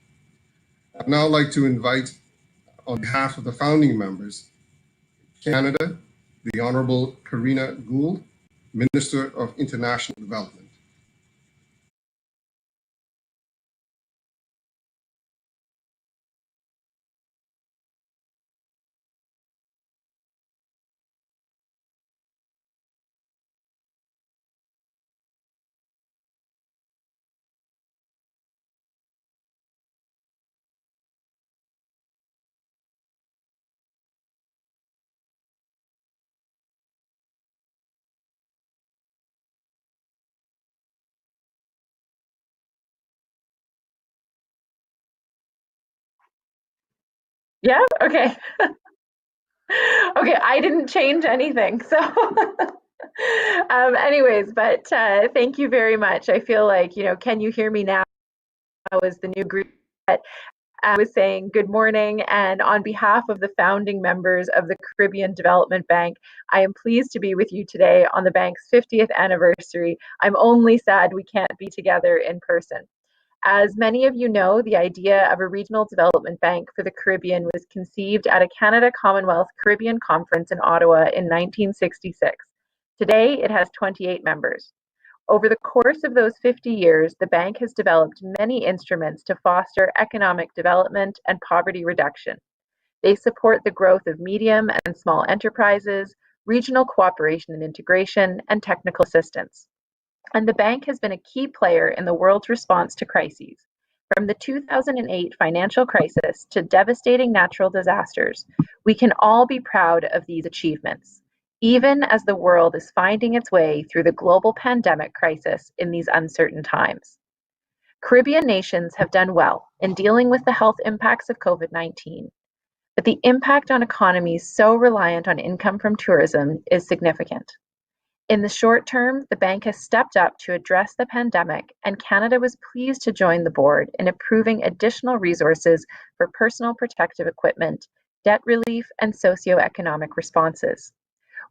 I'd now like to invite, on behalf of the founding members, Canada, the Honourable Karina Gould, Minister of International Development. Yeah, okay. Okay, I didn't change anything. So anyways, but thank you very much. I feel like, can you hear me now? Is the new group. I was saying good morning, and on behalf of the founding members of the Caribbean Development Bank, I am pleased to be with you today on the bank's 50th anniversary. I'm only sad we can't be together in person. As many of you know, the idea of a regional development bank for the Caribbean was conceived at a Canada Commonwealth Caribbean Conference in Ottawa in 1966. Today, it has 28 members. Over the course of those 50 years, the bank has developed many instruments to foster economic development and poverty reduction. They support the growth of medium and small enterprises, regional cooperation and integration, and technical assistance. And the bank has been a key player in the world's response to crises. From the 2008 financial crisis to devastating natural disasters, we can all be proud of these achievements, even as the world is finding its way through the global pandemic crisis in these uncertain times. Caribbean nations have done well in dealing with the health impacts of COVID-19, but the impact on economies so reliant on income from tourism is significant. In the short term, the bank has stepped up to address the pandemic, and Canada was pleased to join the board in approving additional resources for personal protective equipment, debt relief, and socioeconomic responses.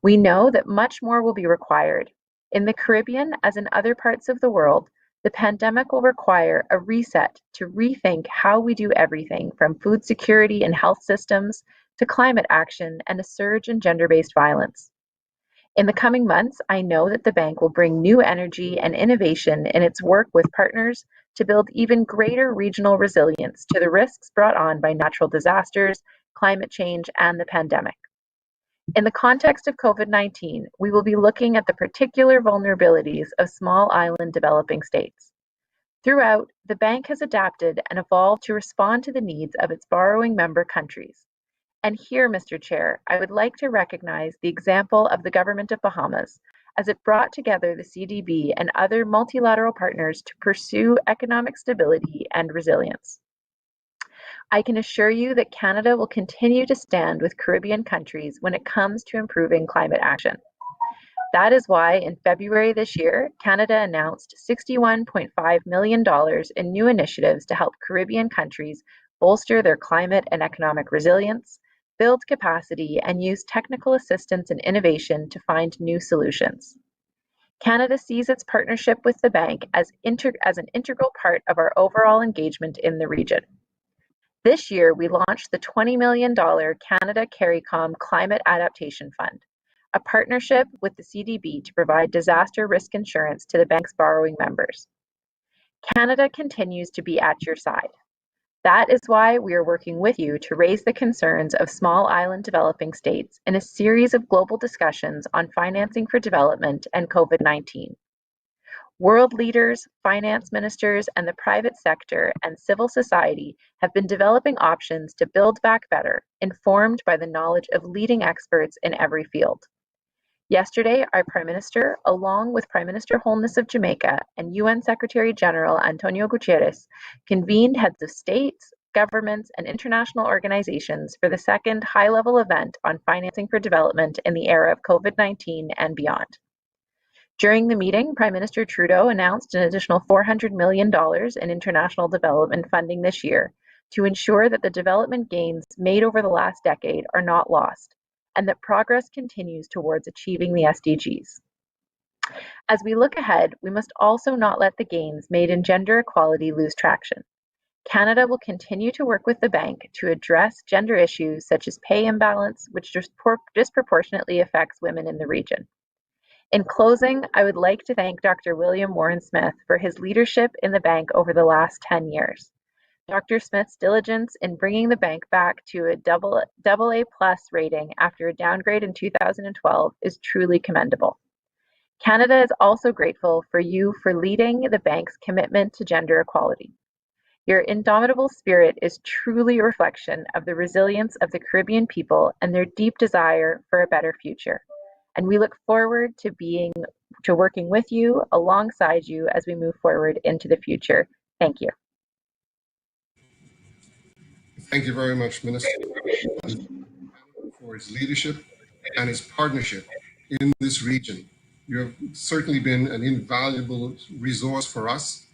We know that much more will be required. In the Caribbean, as in other parts of the world, the pandemic will require a reset to rethink how we do everything from food security and health systems to climate action and a surge in gender-based violence. In the coming months, I know that the bank will bring new energy and innovation in its work with partners to build even greater regional resilience to the risks brought on by natural disasters, climate change, and the pandemic. In the context of COVID-19, we will be looking at the particular vulnerabilities of small island developing states. Throughout, the bank has adapted and evolved to respond to the needs of its borrowing member countries. And here, Mr. Chair, I would like to recognize the example of the Government of Bahamas as it brought together the CDB and other multilateral partners to pursue economic stability and resilience. I can assure you that Canada will continue to stand with Caribbean countries when it comes to improving climate action. That is why in February this year, Canada announced $61.5 million in new initiatives to help Caribbean countries bolster their climate and economic resilience, build capacity, and use technical assistance and innovation to find new solutions. Canada sees its partnership with the bank as an integral part of our overall engagement in the region. This year, we launched the $20 million Canada CARICOM Climate Adaptation Fund, a partnership with the CDB to provide disaster risk insurance to the bank's borrowing members. Canada continues to be at your side. That is why we are working with you to raise the concerns of small island developing states in a series of global discussions on financing for development and COVID-19. World leaders, finance ministers, and the private sector and civil society have been developing options to build back better, informed by the knowledge of leading experts in every field. Yesterday, our Prime Minister, along with Prime Minister Holness of Jamaica and UN Secretary General Antonio Guterres, convened heads of states, governments, and international organizations for the second high-level event on financing for development in the era of COVID-19 and beyond. During the meeting, Prime Minister Trudeau announced an additional $400 million in international development funding this year to ensure that the development gains made over the last decade are not lost, and that progress continues towards achieving the SDGs. As we look ahead, we must also not let the gains made in gender equality lose traction. Canada will continue to work with the bank to address gender issues such as pay imbalance, which disproportionately affects women in the region. In closing, I would like to thank Dr. William Warren Smith for his leadership in the bank over the last 10 years. Dr. Smith's diligence in bringing the bank back to a AA plus rating after a downgrade in 2012 is truly commendable. Canada is also grateful for you for leading the bank's commitment to gender equality. Your indomitable spirit is truly a reflection of the resilience of the Caribbean people and their deep desire for a better future. And we look forward to working with you, alongside you, as we move forward into the future. Thank you. Thank you very much, Minister, for his leadership and his partnership in this region. You have certainly been an invaluable resource for us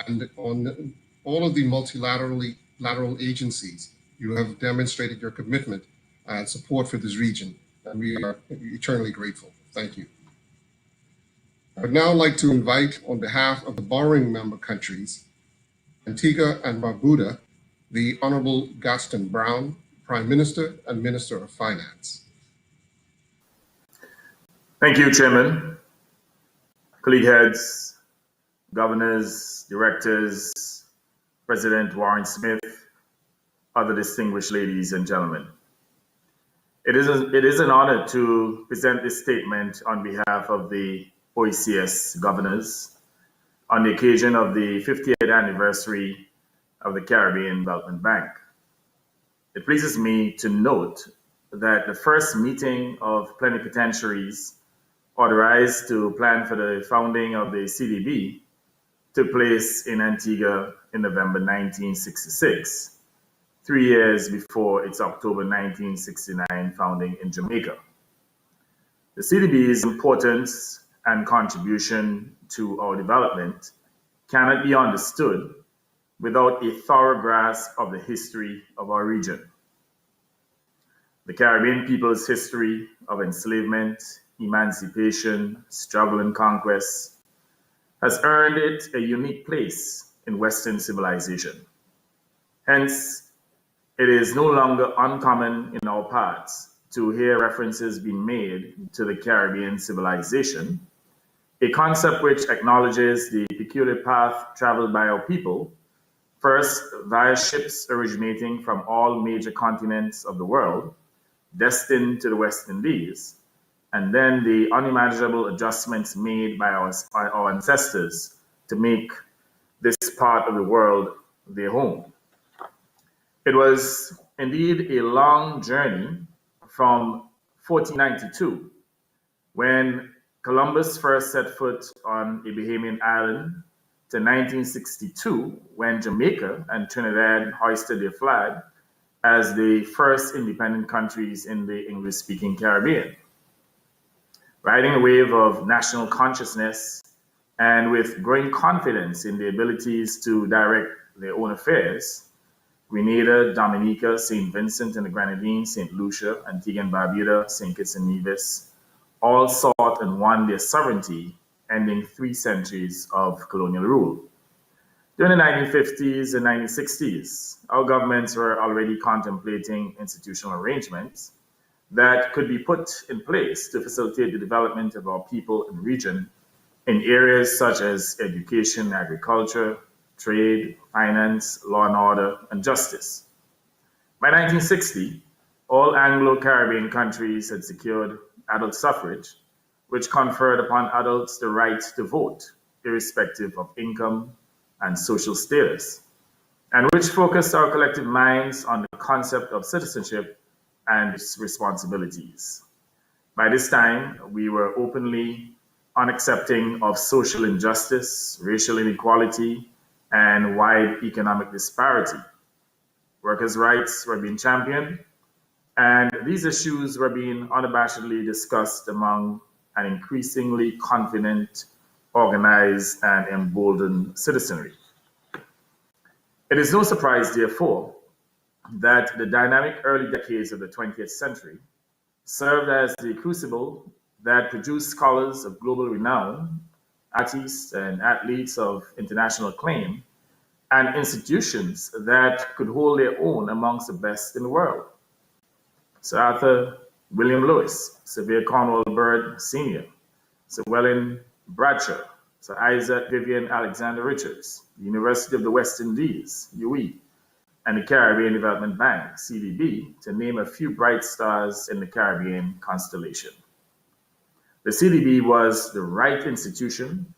and on all of the multilaterally multilateral agencies. You have demonstrated your commitment and support for this region, and we are eternally grateful. Thank you. I would now like to invite, on behalf of the borrowing member countries, Antigua and Barbuda, the Honorable Gaston Brown, Prime Minister and Minister of Finance. Thank you, Chairman, colleague heads, governors, directors, President Warren Smith, other distinguished ladies and gentlemen. It is an honor to present this statement on behalf of the OECS governors on the occasion of the 50th anniversary of the Caribbean Development Bank. It pleases me to note that the first meeting of plenipotentiaries authorized to plan for the founding of the CDB took place in Antigua in November 1966, 3 years before its October 1969 founding in Jamaica. The CDB's importance and contribution to our development cannot be understood without a thorough grasp of the history of our region. The Caribbean people's history of enslavement, emancipation, struggle, and conquest has earned it a unique place in Western civilization. Hence, it is no longer uncommon in our parts to hear references being made to the Caribbean civilization, a concept which acknowledges the peculiar path traveled by our people, first via ships originating from all major continents of the world, destined to the West Indies, and then the unimaginable adjustments made by our ancestors to make this part of the world their home. It was indeed a long journey from 1492, when Columbus first set foot on a Bahamian island, to 1962, when Jamaica and Trinidad hoisted their flag as the first independent countries in the English-speaking Caribbean. Riding a wave of national consciousness and with growing confidence in the abilities to direct their own affairs, Grenada, Dominica, St. Vincent and the Grenadines, St. Lucia, Antigua and Barbuda, St. Kitts and Nevis, all sought and won their sovereignty, ending 3 centuries of colonial rule. During the 1950s and 1960s, our governments were already contemplating institutional arrangements that could be put in place to facilitate the development of our people and region in areas such as education, agriculture, trade, finance, law and order, and justice. By 1960, all Anglo-Caribbean countries had secured adult suffrage, which conferred upon adults the right to vote, irrespective of income and social status, and which focused our collective minds on the concept of citizenship and its responsibilities. By this time, we were openly unaccepting of social injustice, racial inequality, and wide economic disparity. Workers' rights were being championed, and these issues were being unabashedly discussed among an increasingly confident, organized, and emboldened citizenry. It is no surprise, therefore, that the dynamic early decades of the 20th century served as the crucible that produced scholars of global renown, artists and athletes of international acclaim, and institutions that could hold their own amongst the best in the world. Sir Arthur William Lewis, Sir Vere Cornwall Bird Sr., Sir Welland Bradshaw, Sir Isaac Vivian Alexander Richards, the University of the West Indies, UE, and the Caribbean Development Bank, CDB, to name a few bright stars in the Caribbean constellation. The CDB was the right institution,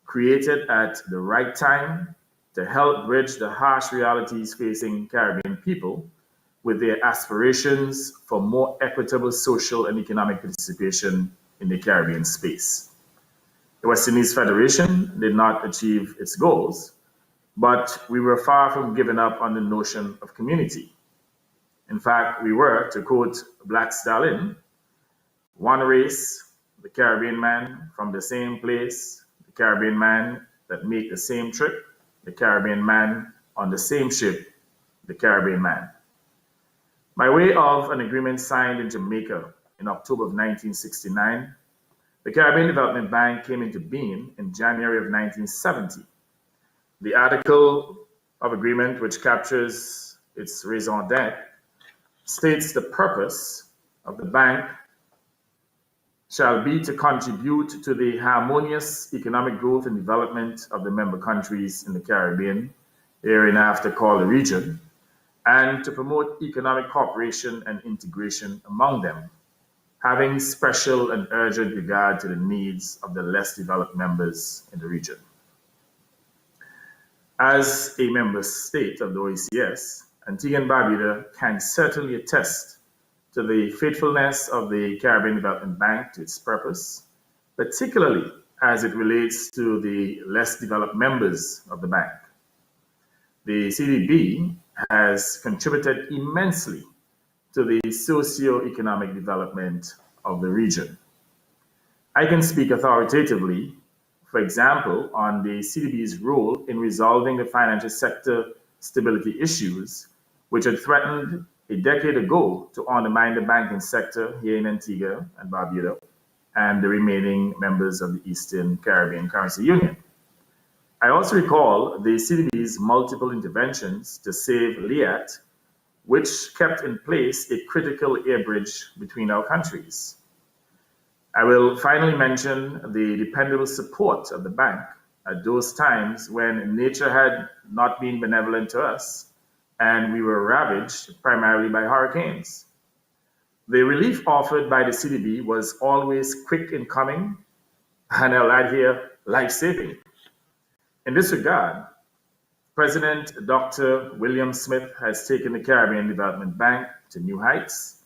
created at the right time to help bridge the harsh realities facing Caribbean people with their aspirations for more equitable social and economic participation in the Caribbean space. The West Indies Federation did not achieve its goals, but we were far from giving up on the notion of community. In fact, we were, to quote Black Stalin, one race, the Caribbean man from the same place, the Caribbean man that make the same trip, the Caribbean man on the same ship, the Caribbean man. By way of an agreement signed in Jamaica in October of 1969, the Caribbean Development Bank came into being in January of 1970. The article of agreement, which captures its raison d'etre, states the purpose of the bank shall be to contribute to the harmonious economic growth and development of the member countries in the Caribbean, hereinafter called the region, and to promote economic cooperation and integration among them, having special and urgent regard to the needs of the less developed members in the region. As a member state of the OECS, Antigua and Barbuda can certainly attest to the faithfulness of the Caribbean Development Bank to its purpose, particularly as it relates to the less developed members of the bank. The CDB has contributed immensely to the socio-economic development of the region. I can speak authoritatively, for example, on the CDB's role in resolving the financial sector stability issues, which had threatened a decade ago to undermine the banking sector here in Antigua and Barbuda and the remaining members of the Eastern Caribbean Currency Union. I also recall the CDB's multiple interventions to save LIAT, which kept in place a critical air bridge between our countries. I will finally mention the dependable support of the bank at those times when nature had not been benevolent to us and we were ravaged primarily by hurricanes. The relief offered by the CDB was always quick in coming, and I'll add here, life-saving. In this regard, President Dr. William Smith has taken the Caribbean Development Bank to new heights,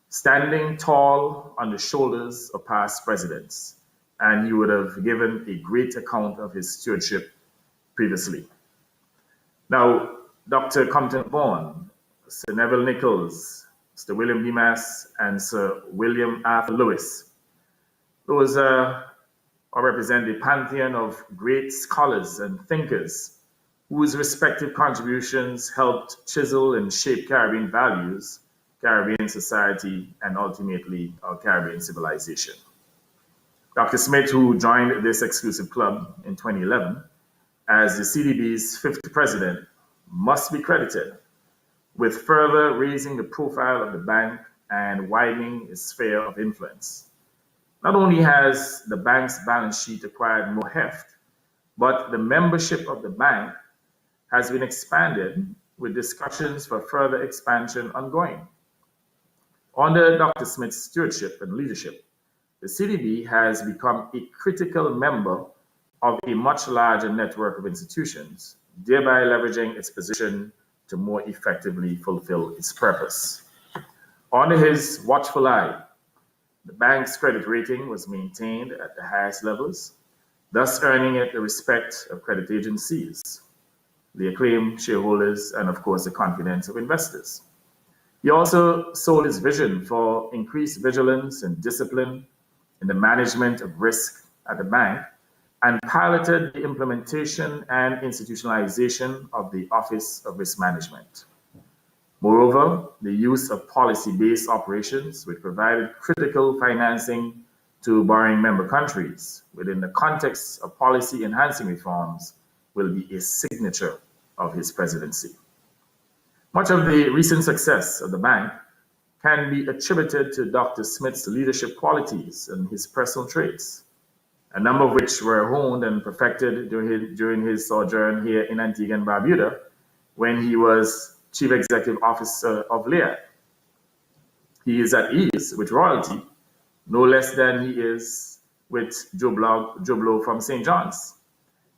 standing tall on the shoulders of past presidents, and he would have given a great account of his stewardship previously. Now, Dr. Compton Bourne, Sir Neville Nichols, Sir William Demas, and Sir William Arthur Lewis, those represent a pantheon of great scholars and thinkers whose respective contributions helped chisel and shape Caribbean values, Caribbean society, and ultimately our Caribbean civilization. Dr. Smith, who joined this exclusive club in 2011 as the CDB's 5th president, must be credited with further raising the profile of the bank and widening its sphere of influence. Not only has the bank's balance sheet acquired more heft, but the membership of the bank has been expanded with discussions for further expansion ongoing. Under Dr. Smith's stewardship and leadership, the CDB has become a critical member of a much larger network of institutions, thereby leveraging its position to more effectively fulfill its purpose. Under his watchful eye, the bank's credit rating was maintained at the highest levels, thus earning it the respect of credit agencies, the acclaimed shareholders, and of course the confidence of investors. He also sold his vision for increased vigilance and discipline in the management of risk at the bank and piloted the implementation and institutionalization of the Office of Risk Management. Moreover, the use of policy-based operations, which provided critical financing to borrowing member countries within the context of policy-enhancing reforms, will be a signature of his presidency. Much of the recent success of the bank can be attributed to Dr. Smith's leadership qualities and his personal traits, a number of which were honed and perfected during his sojourn here in Antigua and Barbuda when he was Chief Executive Officer of LIA. He is at ease with royalty, no less than he is with Joe Blow from St. John's.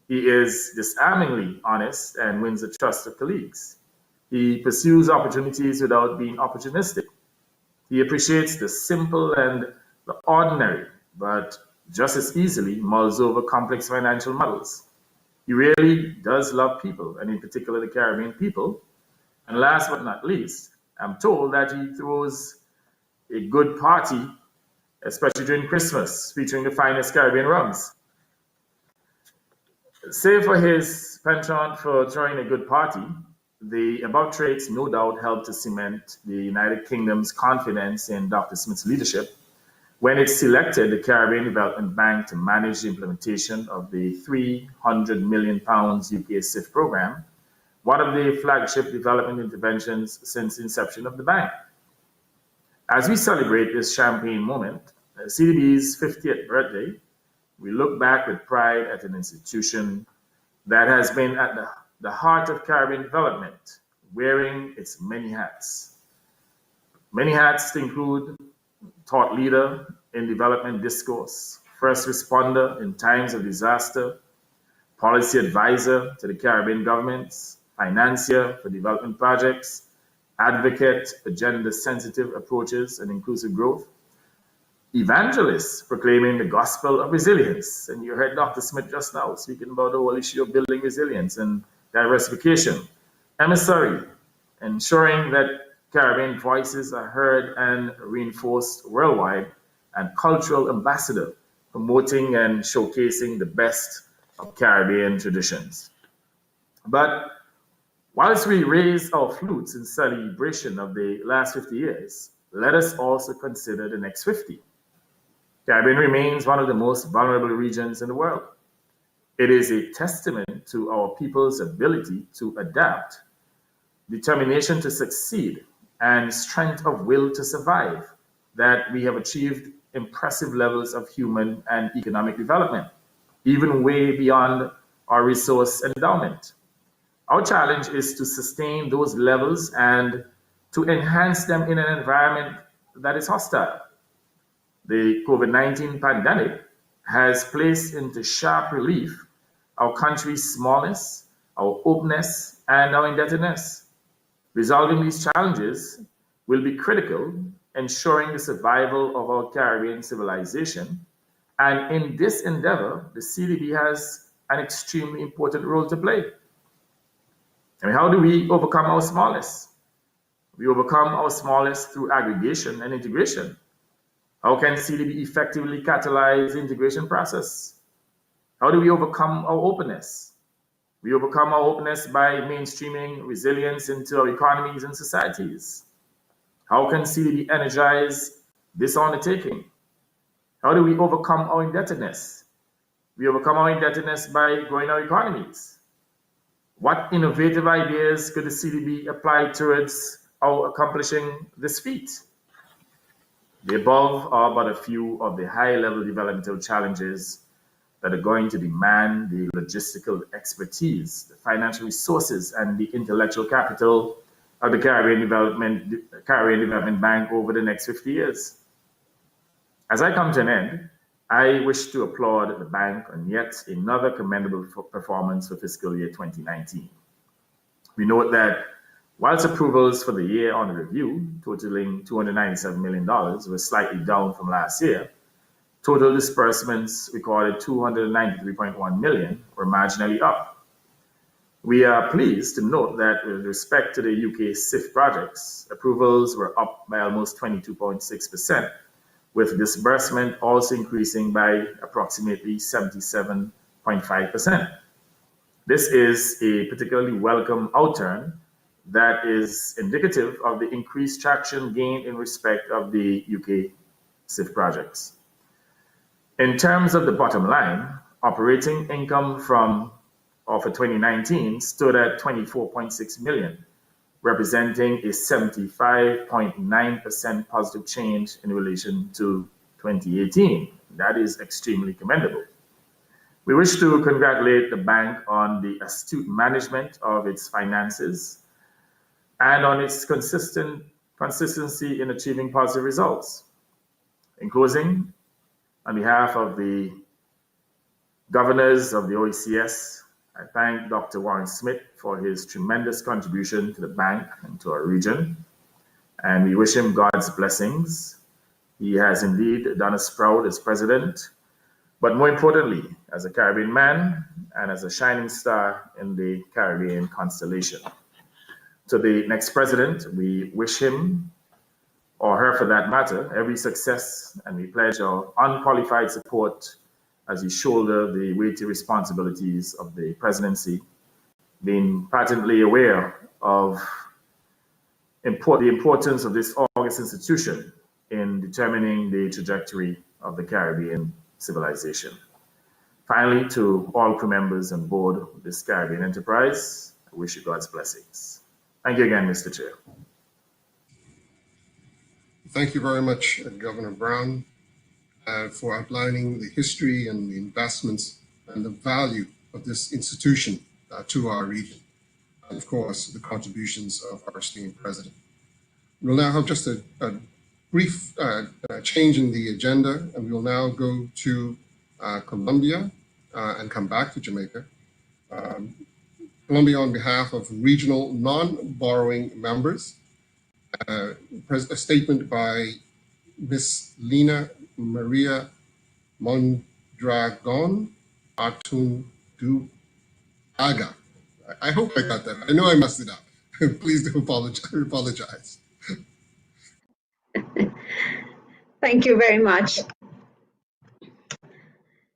He is disarmingly honest and wins the trust of colleagues. He pursues opportunities without being opportunistic. He appreciates the simple and the ordinary, but just as easily mulls over complex financial models. He really does love people, and in particular the Caribbean people. And last but not least, I'm told that he throws a good party, especially during Christmas, featuring the finest Caribbean rums. Save for his penchant for throwing a good party, The above traits no doubt helped to cement the United Kingdom's confidence in Dr. Smith's leadership when it selected the Caribbean Development Bank to manage the implementation of the £300 million UK SIF program, one of the flagship development interventions since the inception of the bank. As we celebrate this champagne moment, CDB's 50th birthday, we look back with pride at an institution that has been at the heart of Caribbean development, wearing its many hats. Many hats to include thought leader in development discourse, first responder in times of disaster, policy advisor to the Caribbean governments, financier for development projects, advocate for gender-sensitive approaches and inclusive growth, evangelist proclaiming the gospel of resilience. And you heard Dr. Smith just now speaking about the whole issue of building resilience and diversification. Emissary, ensuring that Caribbean voices are heard and reinforced worldwide, and cultural ambassador, promoting and showcasing the best of Caribbean traditions. But whilst we raise our flutes in celebration of the last 50 years, let us also consider the next 50. Caribbean remains one of the most vulnerable regions in the world. It is a testament to our people's ability to adapt, determination to succeed, and strength of will to survive that we have achieved impressive levels of human and economic development, even way beyond our resource endowment. Our challenge is to sustain those levels and to enhance them in an environment that is hostile. The COVID-19 pandemic has placed into sharp relief our country's smallness, our openness, and our indebtedness. Resolving these challenges will be critical, ensuring the survival of our Caribbean civilization. And in this endeavor, the CDB has an extremely important role to play. I mean, how do we overcome our smallness? We overcome our smallness through aggregation and integration. How can CDB effectively catalyze the integration process? How do we overcome our openness? We overcome our openness by mainstreaming resilience into our economies and societies. How can CDB energize this undertaking? How do we overcome our indebtedness? We overcome our indebtedness by growing our economies. What innovative ideas could the CDB apply towards our accomplishing this feat? The above are but a few of the high-level developmental challenges that are going to demand the logistical expertise, the financial resources, and the intellectual capital of the Caribbean Development Bank over the next 50 years. As I come to an end, I wish to applaud the bank on yet another commendable performance for fiscal year 2019. We note that whilst approvals for the year under review, totaling $297 million, were slightly down from last year, total disbursements recorded $293.1 million were marginally up. We are pleased to note that with respect to the UK SIF projects, approvals were up by almost 22.6%, with disbursement also increasing by approximately 77.5%. This is a particularly welcome outturn that is indicative of the increased traction gained in respect of the UK SIF projects. In terms of the bottom line, operating income for 2019 stood at $24.6 million, representing a 75.9% positive change in relation to 2018. That is extremely commendable. We wish to congratulate the bank on the astute management of its finances and on its consistency in achieving positive results. In closing, on behalf of the governors of the OECS, I thank Dr. Warren Smith for his tremendous contribution to the bank and to our region, and we wish him God's blessings. He has indeed done us proud as president, but more importantly, as a Caribbean man and as a shining star in the Caribbean constellation. To the next president, we wish him, or her for that matter, every success, and we pledge our unqualified support as you shoulder the weighty responsibilities of the presidency, being patently aware of the importance of this august institution in determining the trajectory of the Caribbean civilization. Finally, to all crew members and board of this Caribbean enterprise, I wish you God's blessings. Thank you again, Mr. Chair. Thank you very much, Governor Brown, for outlining the history and the investments and the value of this institution to our region. And of course, the contributions of our esteemed president. We'll now have just a brief change in the agenda, and we will now go to Colombia and come back to Jamaica. Colombia, on behalf of regional non-borrowing members, a statement by Ms. Lina Maria Mondragon Atunduaga. I hope I got that. I know I messed it up. Please do apologize. Thank you very much.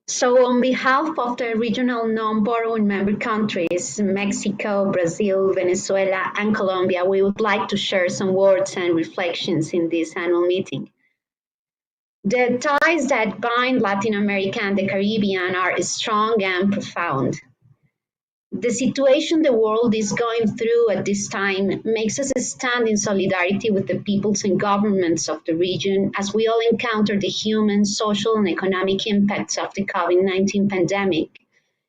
So on behalf of the regional non-borrowing member countries, Mexico, Brazil, Venezuela, and Colombia, we would like to share some words and reflections in this annual meeting. The ties that bind Latin America and the Caribbean are strong and profound. The situation the world is going through at this time makes us stand in solidarity with the peoples and governments of the region as we all encounter the human, social, and economic impacts of the COVID-19 pandemic,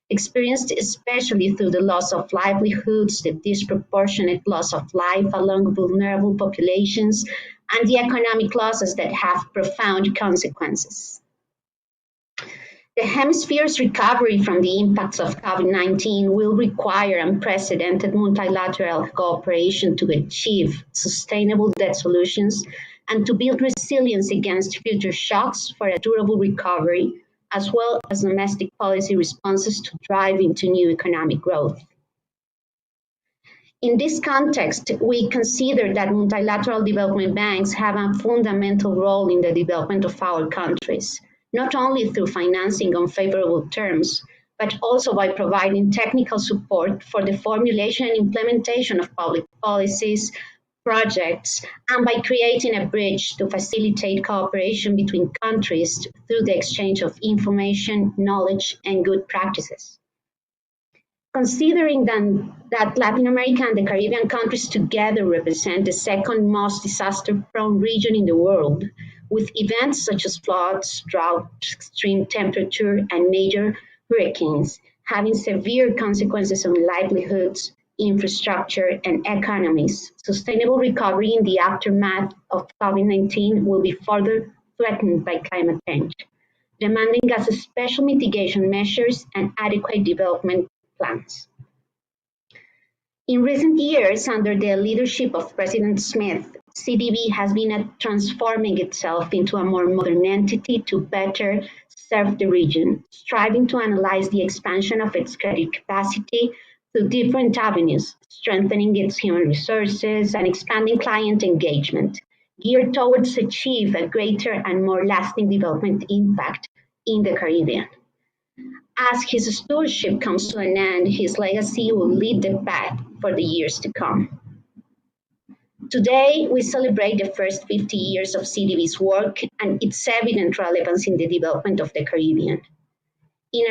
experienced especially through the loss of livelihoods, the disproportionate loss of life along vulnerable populations, and the economic losses that have profound consequences. The hemisphere's recovery from the impacts of COVID-19 will require unprecedented multilateral cooperation to achieve sustainable debt solutions and to build resilience against future shocks for a durable recovery, as well as domestic policy responses to drive into new economic growth. In this context, we consider that multilateral development banks have a fundamental role in the development of our countries, not only through financing on favorable terms, but also by providing technical support for the formulation and implementation of public policies, projects, and by creating a bridge to facilitate cooperation between countries through the exchange of information, knowledge, and good practices. Considering then that Latin America and the Caribbean countries together represent the second most disaster-prone region in the world, with events such as floods, drought, extreme temperature, and major hurricanes having severe consequences on livelihoods, infrastructure, and economies, sustainable recovery in the aftermath of COVID-19 will be further threatened by climate change, demanding us special mitigation measures and adequate development plans. In recent years, under the leadership of President Smith, CDB has been transforming itself into a more modern entity to better serve the region, striving to analyze the expansion of its credit capacity through different avenues, strengthening its human resources and expanding client engagement, geared towards achieve a greater and more lasting development impact in the Caribbean. As his stewardship comes to an end, his legacy will lead the path for the years to come. Today, we celebrate the first 50 years of CDB's work and its evident relevance in the development of the Caribbean. In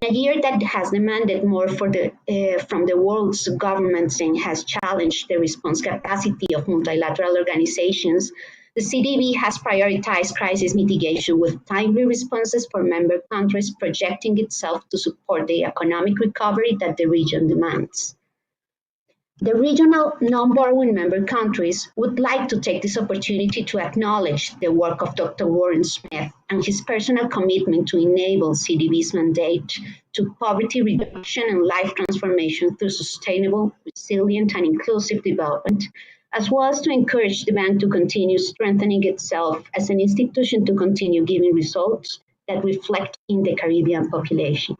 a year that has demanded more from the world's governments and has challenged the response capacity of multilateral organizations, the CDB has prioritized crisis mitigation with timely responses for member countries, projecting itself to support the economic recovery that the region demands. The regional non-borrowing member countries would like to take this opportunity to acknowledge the work of Dr. Warren Smith and his personal commitment to enable CDB's mandate to poverty reduction and life transformation through sustainable, resilient, and inclusive development, as well as to encourage the bank to continue strengthening itself as an institution to continue giving results that reflect in the Caribbean population.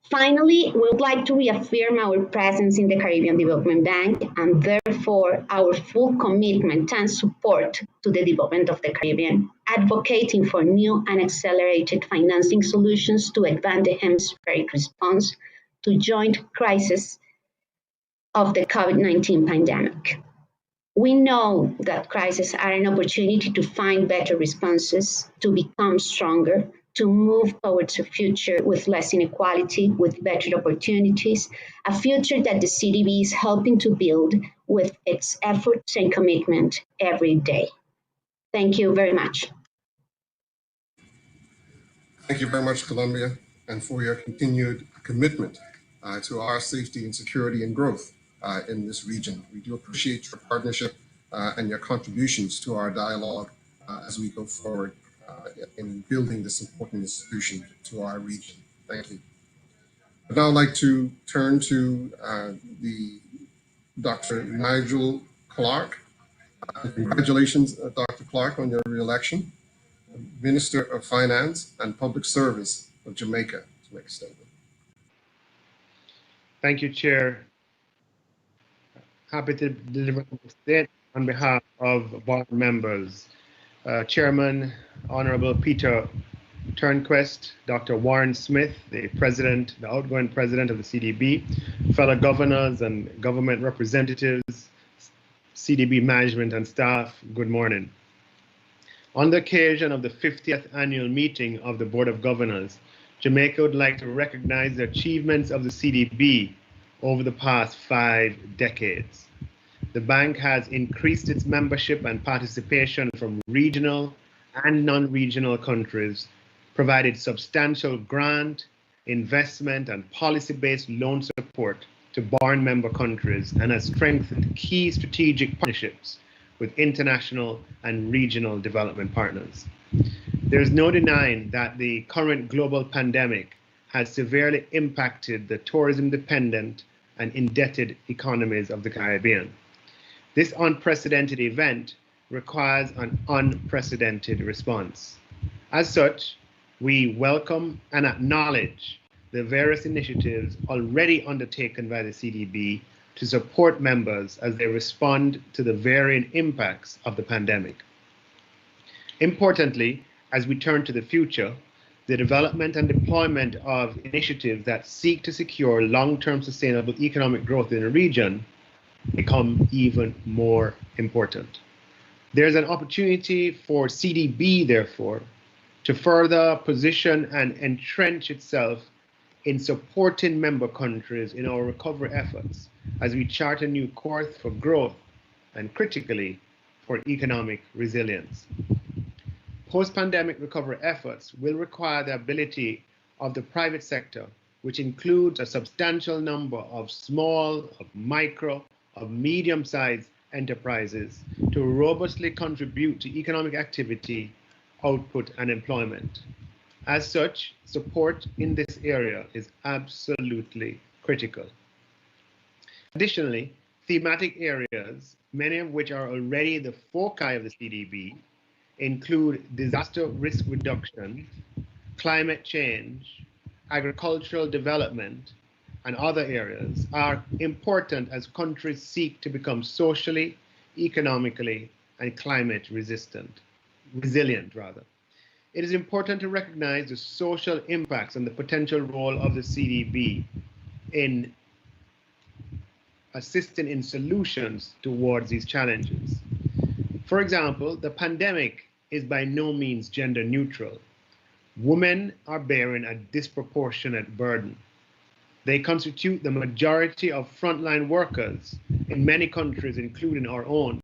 Finally, we would like to reaffirm our presence in the Caribbean Development Bank and therefore our full commitment and support to the development of the Caribbean, advocating for new and accelerated financing solutions to advance the hemispheric response to joint crisis of the COVID-19 pandemic. We know that crises are an opportunity to find better responses, to become stronger, to move towards a future with less inequality, with better opportunities, a future that the CDB is helping to build with its efforts and commitment every day. Thank you very much. Thank you very much, Colombia, and for your continued commitment to our safety and security and growth in this region. We do appreciate your partnership and your contributions to our dialogue as we go forward in building this important institution to our region. Thank you. I'd now like to turn to the Dr. Nigel Clark. Congratulations, Dr. Clark, on your re-election. Minister of Finance and Public Service of Jamaica, to make a statement. Thank you, Chair. Happy to deliver the statement on behalf of board members. Chairman, Honorable Peter Turnquest, Dr. Warren Smith, the outgoing president of the CDB, fellow governors and government representatives, CDB management and staff, good morning. On the occasion of the 50th annual meeting of the Board of Governors, Jamaica would like to recognize the achievements of the CDB over the past 5 decades. The bank has increased its membership and participation from regional and non-regional countries, provided substantial grant, investment, and policy-based loan support to born member countries, and has strengthened key strategic partnerships with international and regional development partners. There is no denying that the current global pandemic has severely impacted the tourism-dependent and indebted economies of the Caribbean. This unprecedented event requires an unprecedented response. As such, we welcome and acknowledge the various initiatives already undertaken by the CDB to support members as they respond to the varying impacts of the pandemic. Importantly, as we turn to the future, the development and deployment of initiatives that seek to secure long-term sustainable economic growth in the region become even more important. There's an opportunity for CDB, therefore, to further position and entrench itself in supporting member countries in our recovery efforts as we chart a new course for growth and, critically, for economic resilience. Post-pandemic recovery efforts will require the ability of the private sector, which includes a substantial number of small, of micro, of medium-sized enterprises, to robustly contribute to economic activity, output, and employment. As such, support in this area is absolutely critical. Additionally, thematic areas, many of which are already the foci of the CDB, include disaster risk reduction, climate change, agricultural development, and other areas are important as countries seek to become socially, economically, and climate resilient. It is important to recognize the social impacts and the potential role of the CDB in assisting in solutions towards these challenges. For example, the pandemic is by no means gender neutral. Women are bearing a disproportionate burden. They constitute the majority of frontline workers in many countries, including our own.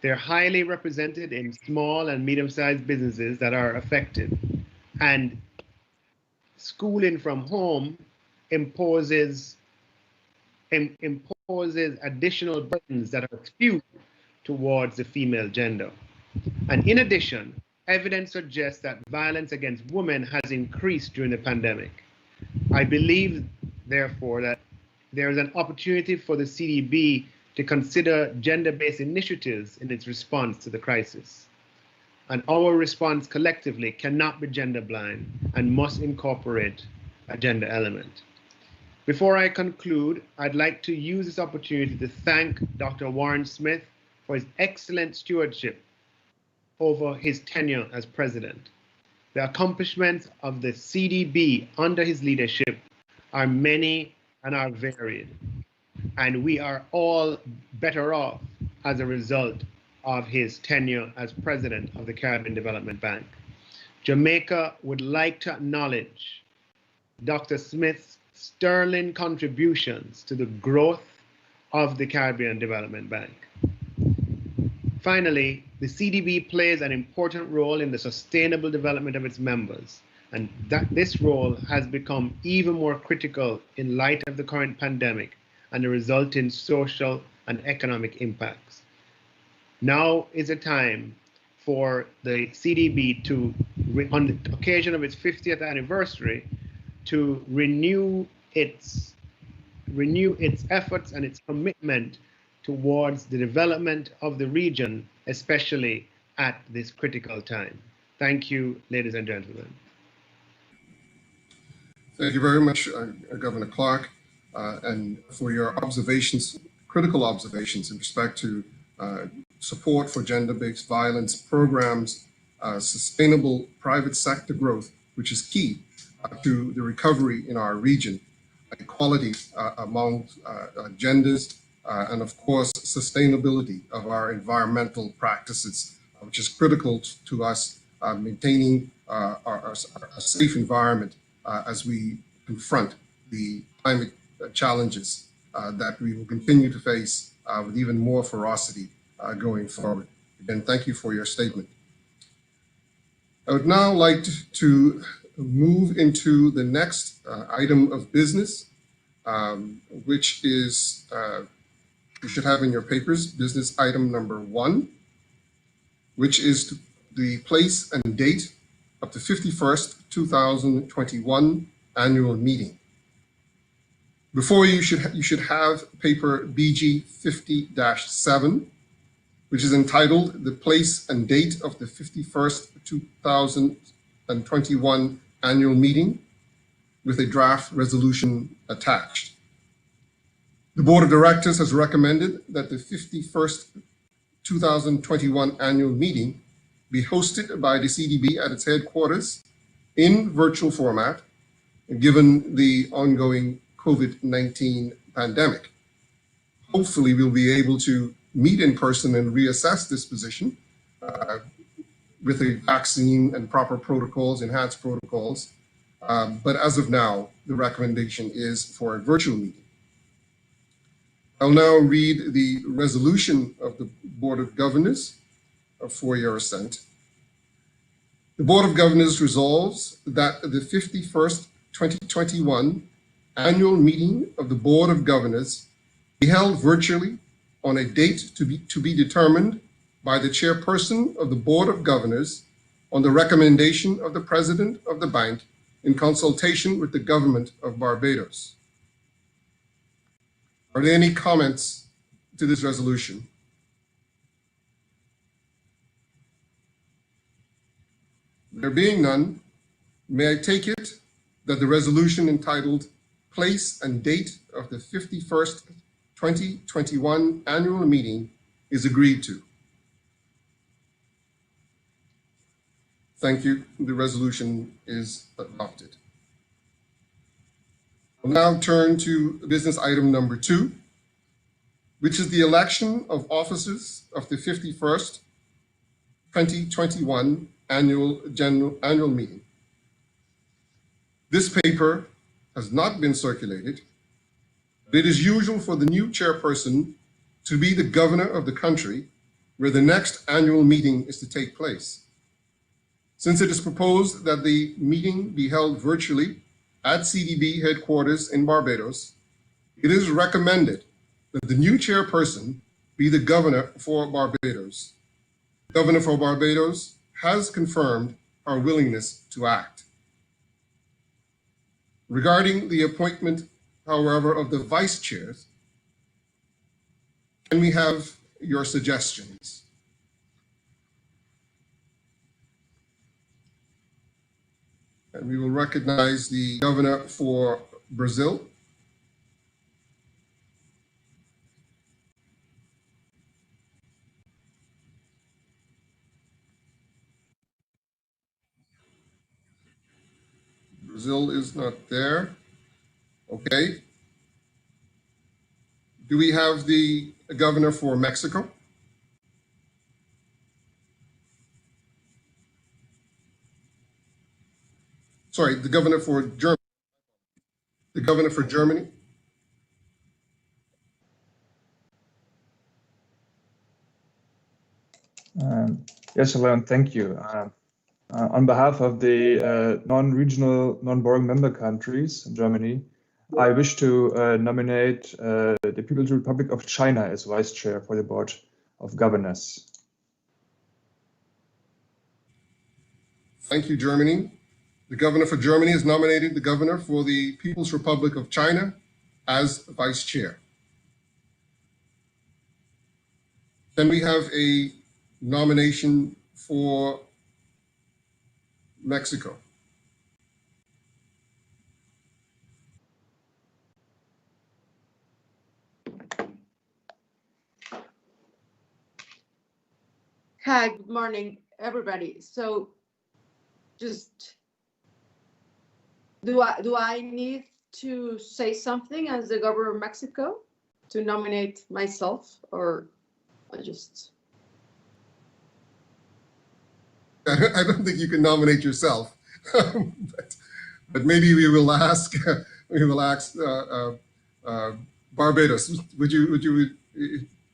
They're highly represented in small and medium-sized businesses that are affected. And schooling from home imposes additional burdens that are skewed towards the female gender. And in addition, evidence suggests that violence against women has increased during the pandemic. I believe, therefore, that there is an opportunity for the CDB to consider gender-based initiatives in its response to the crisis. And our response collectively cannot be gender blind and must incorporate a gender element. Before I conclude, I'd like to use this opportunity to thank Dr. Warren Smith for his excellent stewardship over his tenure as president. The accomplishments of the CDB under his leadership are many and are varied. and we are all better off as a result of his tenure as president of the Caribbean Development Bank. Jamaica would like to acknowledge Dr. Smith's sterling contributions to the growth of the Caribbean Development Bank. Finally, the CDB plays an important role in the sustainable development of its members, and that this role has become even more critical in light of the current pandemic and the resulting social and economic impacts. Now is a time for the CDB to, on the occasion of its 50th anniversary, to renew its efforts and its commitment towards the development of the region, especially at this critical time. Thank you, ladies and gentlemen. Thank you very much, Governor Clark, and for your observations, critical observations in respect to support for gender-based violence programs, sustainable private sector growth, which is key to the recovery in our region, equality among genders, and of course, sustainability of our environmental practices, which is critical to us maintaining a safe environment as we confront the climate challenges that we will continue to face with even more ferocity going forward. Again, thank you for your statement. I would now like to move into the next item of business, which is, you should have in your papers, business item number 1, which is the place and date of the 51st 2021 annual meeting. Before you should have paper BG 50-7, which is entitled The Place and Date of the 51st 2021 annual meeting, with a draft resolution attached. The Board of Directors has recommended that the 51st 2021 annual meeting be hosted by the CDB at its headquarters in virtual format, given the ongoing COVID-19 pandemic. Hopefully, we'll be able to meet in person and reassess this position with a vaccine and proper protocols, enhanced protocols. But as of now, the recommendation is for a virtual meeting. I'll now read the resolution of the Board of Governors for your assent. The Board of Governors resolves that the 51st 2021 annual meeting of the Board of Governors be held virtually on a date to be determined by the chairperson of the Board of Governors on the recommendation of the President of the Bank in consultation with the Government of Barbados. Are there any comments to this resolution? There being none, may I take it that the resolution entitled Place and Date of the 51st 2021 annual meeting is agreed to? Thank you. The resolution is adopted. We'll now turn to business item number 2, which is the election of officers of the 51st 2021 annual meeting. This paper has not been circulated, but it is usual for the new chairperson to be the governor of the country where the next annual meeting is to take place. Since it is proposed that the meeting be held virtually at CDB headquarters in Barbados, it is recommended that the new chairperson be the governor for Barbados. The governor for Barbados has confirmed our willingness to act. Regarding the appointment, however, of the vice chairs, can we have your suggestions? And we will recognize the governor for Brazil. Brazil is not there. Okay. Do we have the governor for Mexico? Sorry, the governor for Germany. The governor for Germany? Yes, hello, and thank you. On behalf of the non-regional, non-borrowing member countries in Germany, I wish to nominate the People's Republic of China as vice chair for the Board of Governors. Thank you, Germany. The governor for Germany has nominated the governor for the People's Republic of China as vice chair. Can we have a nomination for Mexico? Hi, good morning, everybody. So just do I need to say something as the governor of Mexico to nominate myself, or I just... I don't think you can nominate yourself, but maybe we will ask Barbados. Would you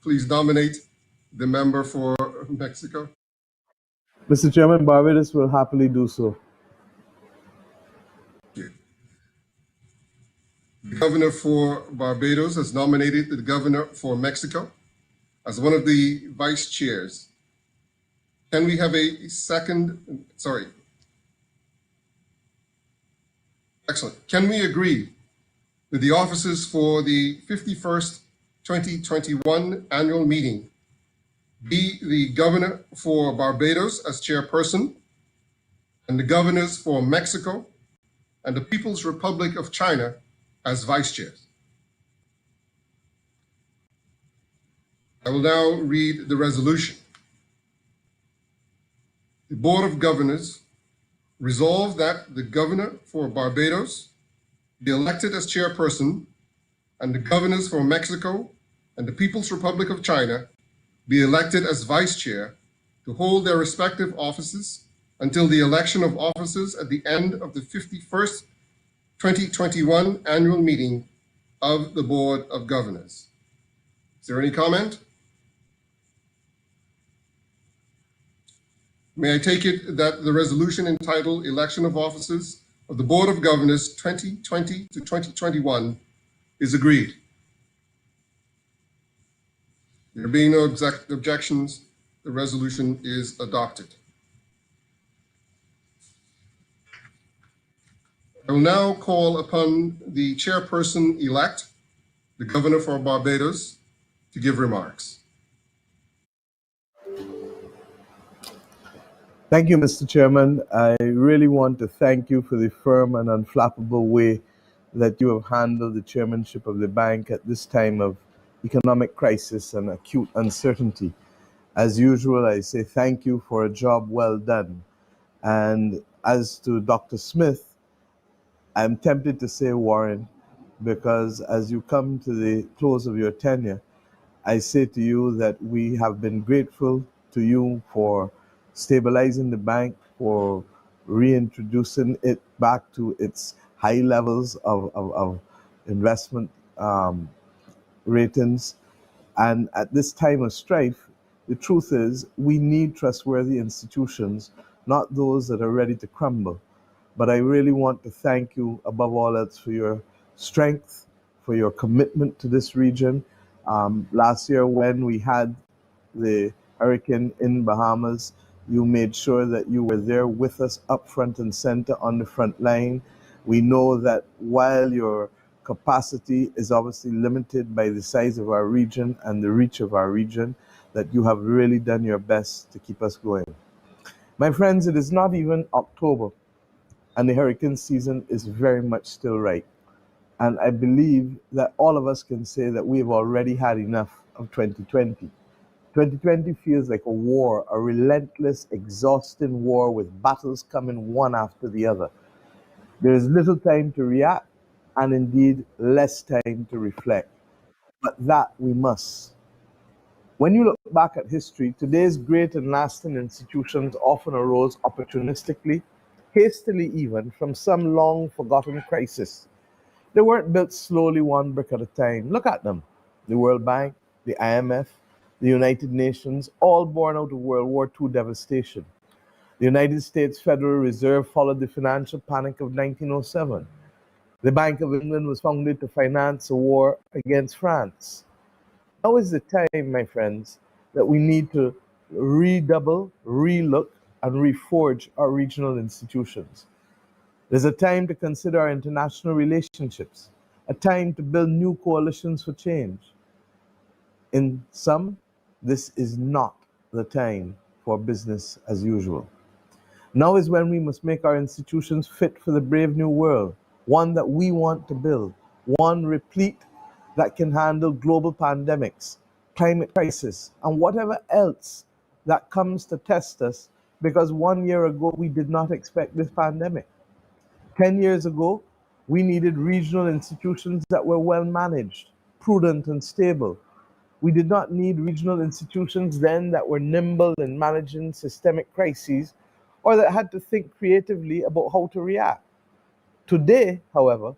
please nominate the member for Mexico? Mr. Chairman, Barbados will happily do so. The governor for Barbados has nominated the governor for Mexico as one of the vice chairs. Can we have a second? Sorry. Excellent. Can we agree that the officers for the 51st 2021 annual meeting be the governor for Barbados as chairperson, and the governors for Mexico and the People's Republic of China as vice chairs? I will now read the resolution. The Board of Governors resolve that the governor for Barbados be elected as chairperson, and the governors for Mexico and the People's Republic of China be elected as vice chair to hold their respective offices until the election of officers at the end of the 51st 2021 annual meeting of the Board of Governors. Is there any comment? May I take it that the resolution entitled Election of Officers of the Board of Governors 2020 to 2021 is agreed? There being no objections, the resolution is adopted. I will now call upon the chairperson-elect, the governor for Barbados, to give remarks. Thank you, Mr. Chairman. I really want to thank you for the firm and unflappable way that you have handled the chairmanship of the bank at this time of economic crisis and acute uncertainty. As usual, I say thank you for a job well done. And as to Dr. Smith, I'm tempted to say Warren, because as you come to the close of your tenure, I say to you that we have been grateful to you for stabilizing the bank, for reintroducing it back to its high levels of investment ratings. And at this time of strife, the truth is we need trustworthy institutions, not those that are ready to crumble. But I really want to thank you above all else for your strength, for your commitment to this region. Last year when we had the hurricane in Bahamas, you made sure that you were there with us up front and center on the front line. We know that while your capacity is obviously limited by the size of our region and the reach of our region, that you have really done your best to keep us going. My friends, it is not even October, and the hurricane season is very much still right. And I believe that all of us can say that we have already had enough of 2020. 2020 feels like a war, a relentless, exhausting war with battles coming one after the other. There is little time to react and indeed less time to reflect. but that we must. When you look back at history, today's great and lasting institutions often arose opportunistically, hastily even, from some long forgotten crisis. They weren't built slowly, one brick at a time. Look at them: the World Bank, the IMF, the United Nations, all born out of World War II devastation. The United States Federal Reserve followed the financial panic of 1907. The Bank of England was founded to finance a war against France. Now is the time, my friends, that we need to redouble, relook, and reforge our regional institutions. There's a time to consider our international relationships, a time to build new coalitions for change. In sum, this is not the time for business as usual. Now is when we must make our institutions fit for the brave new world, one that we want to build, one replete that can handle global pandemics, climate crisis, and whatever else that comes to test us, because 1 year ago we did not expect this pandemic. 10 years ago, we needed regional institutions that were well managed, prudent, and stable. We did not need regional institutions then that were nimble in managing systemic crises or that had to think creatively about how to react. Today, however,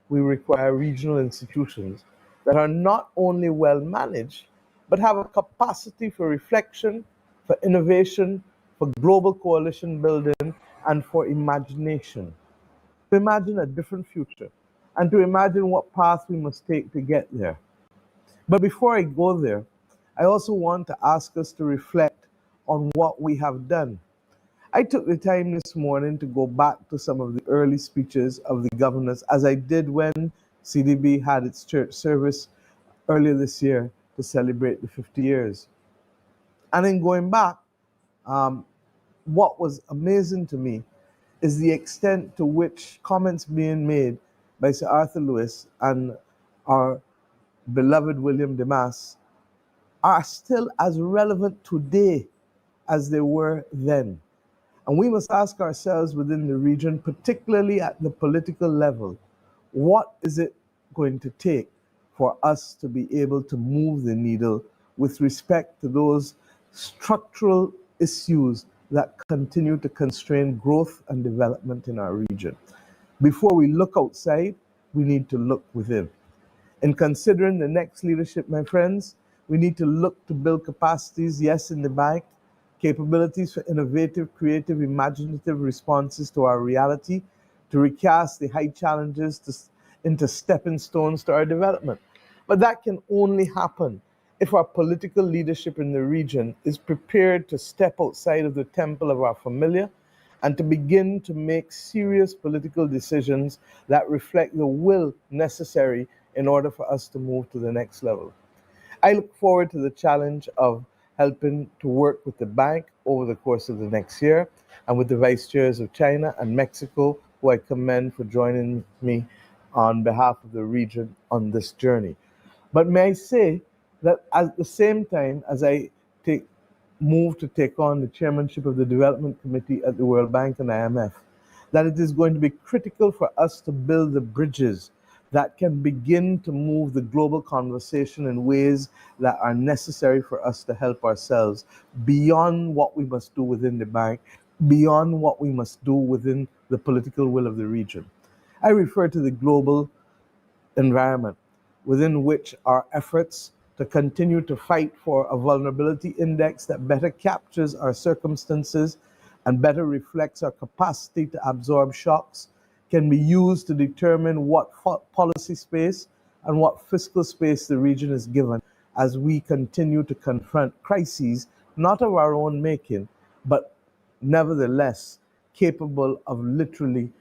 we require regional institutions that are not only well managed, but have a capacity for reflection, for innovation, for global coalition building, and for imagination. To imagine a different future and to imagine what path we must take to get there. But before I go there, I also want to ask us to reflect on what we have done. I took the time this morning to go back to some of the early speeches of the governors, as I did when CDB had its church service earlier this year to celebrate the 50 years. And in going back, what was amazing to me is the extent to which comments being made by Sir Arthur Lewis and our beloved William Demas are still as relevant today as they were then. And we must ask ourselves within the region, particularly at the political level, what is it going to take for us to be able to move the needle with respect to those structural issues that continue to constrain growth and development in our region? Before we look outside, we need to look within. In considering the next leadership, my friends, we need to look to build capacities, yes, in the bank, capabilities for innovative, creative, imaginative responses to our reality, to recast the high challenges into stepping stones to our development. But that can only happen if our political leadership in the region is prepared to step outside of the temple of our familiar and to begin to make serious political decisions that reflect the will necessary in order for us to move to the next level. I look forward to the challenge of helping to work with the bank over the course of the next year and with the vice chairs of China and Mexico, who I commend for joining me on behalf of the region on this journey. But may I say that at the same time as I move to take on the chairmanship of the Development Committee at the World Bank and IMF, that it is going to be critical for us to build the bridges that can begin to move the global conversation in ways that are necessary for us to help ourselves beyond what we must do within the bank, beyond what we must do within the political will of the region. I refer to the global environment within which our efforts to continue to fight for a vulnerability index that better captures our circumstances and better reflects our capacity to absorb shocks can be used to determine what policy space and what fiscal space the region is given as we continue to confront crises not of our own making, but nevertheless capable of literally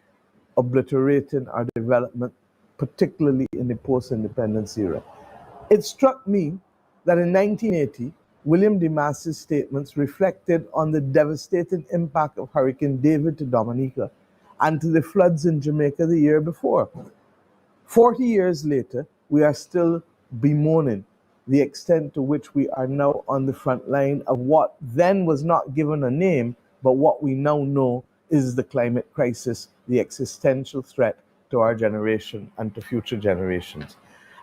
obliterating our development, particularly in the post-independence era. It struck me that in 1980, William Demas's statements reflected on the devastating impact of Hurricane David to Dominica and to the floods in Jamaica the year before. 40 years later, we are still bemoaning the extent to which we are now on the front line of what then was not given a name, but what we now know is the climate crisis, the existential threat to our generation and to future generations.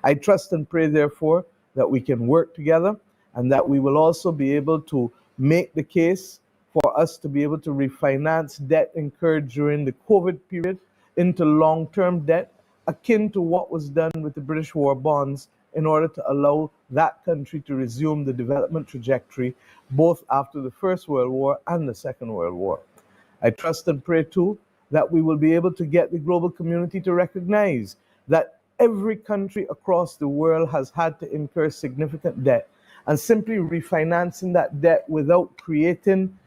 I trust and pray, therefore, that we can work together and that we will also be able to make the case for us to be able to refinance debt incurred during the COVID period into long-term debt, akin to what was done with the British war bonds, in order to allow that country to resume the development trajectory both after the First World War and the Second World War. I trust and pray too that we will be able to get the global community to recognize that every country across the world has had to incur significant debt, and simply refinancing that debt without creating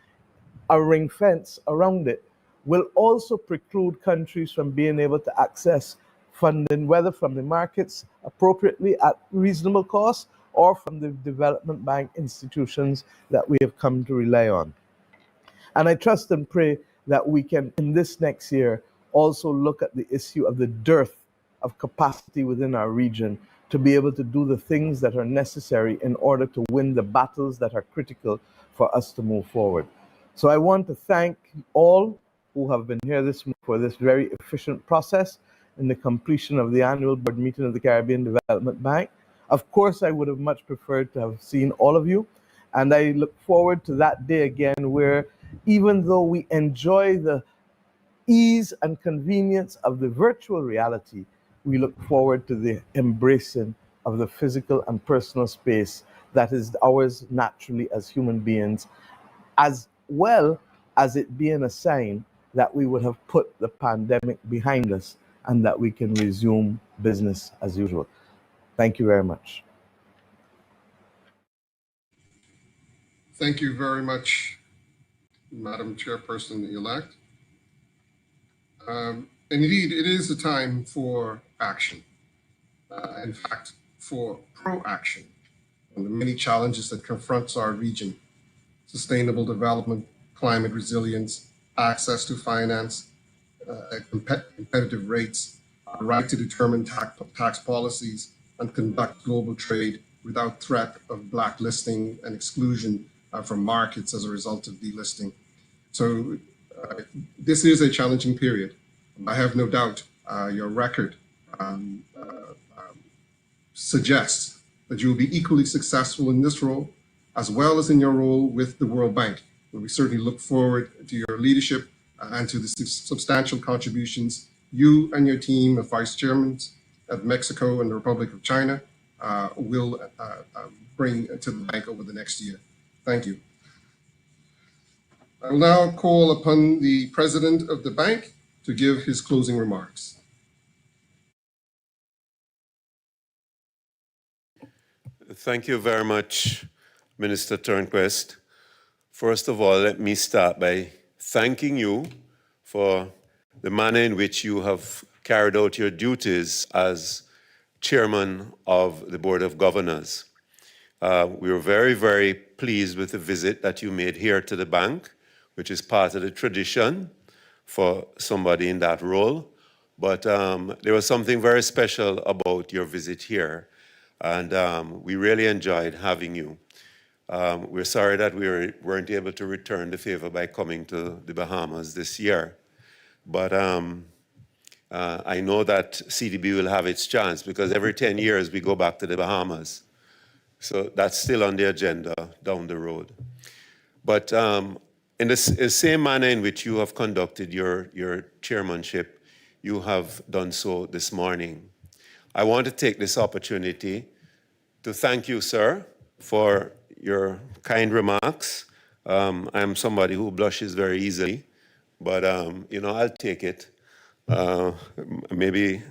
a ring fence around it will also preclude countries from being able to access funding, whether from the markets appropriately at reasonable cost or from the development bank institutions that we have come to rely on. And I trust and pray that we can, in this next year, also look at the issue of the dearth of capacity within our region to be able to do the things that are necessary in order to win the battles that are critical for us to move forward. So I want to thank all who have been here for this very efficient process in the completion of the annual board meeting of the Caribbean Development Bank. Of course, I would have much preferred to have seen all of you, and I look forward to that day again where, even though we enjoy the ease and convenience of the virtual reality, we look forward to the embracing of the physical and personal space that is ours naturally as human beings, as well as it being a sign that we would have put the pandemic behind us and that we can resume business as usual. Thank you very much. Thank you very much, Madam Chairperson-elect. And indeed, it is a time for action. In fact, for pro-action on the many challenges that confronts our region: sustainable development, climate resilience, access to finance, competitive rates, right to determine tax policies, and conduct global trade without threat of blacklisting and exclusion from markets as a result of delisting. So this is a challenging period. I have no doubt your record suggests that you will be equally successful in this role as well as in your role with the World Bank. We certainly look forward to your leadership and to the substantial contributions you and your team of vice chairmen of Mexico and the Republic of China will bring to the bank over the next year. Thank you. I will now call upon the president of the bank to give his closing remarks. Thank you very much, Minister Turnquest. First of all, let me start by thanking you for the manner in which you have carried out your duties as chairman of the Board of Governors. We were very, very pleased with the visit that you made here to the bank, which is part of the tradition for somebody in that role. But there was something very special about your visit here, and we really enjoyed having you. We're sorry that we weren't able to return the favor by coming to the Bahamas this year. But I know that CDB will have its chance, because every 10 years we go back to the Bahamas. So that's still on the agenda down the road. But in the same manner in which you have conducted your chairmanship, you have done so this morning. I want to take this opportunity to thank you, sir, for your kind remarks. I'm somebody who blushes very easily, but I'll take it. Maybe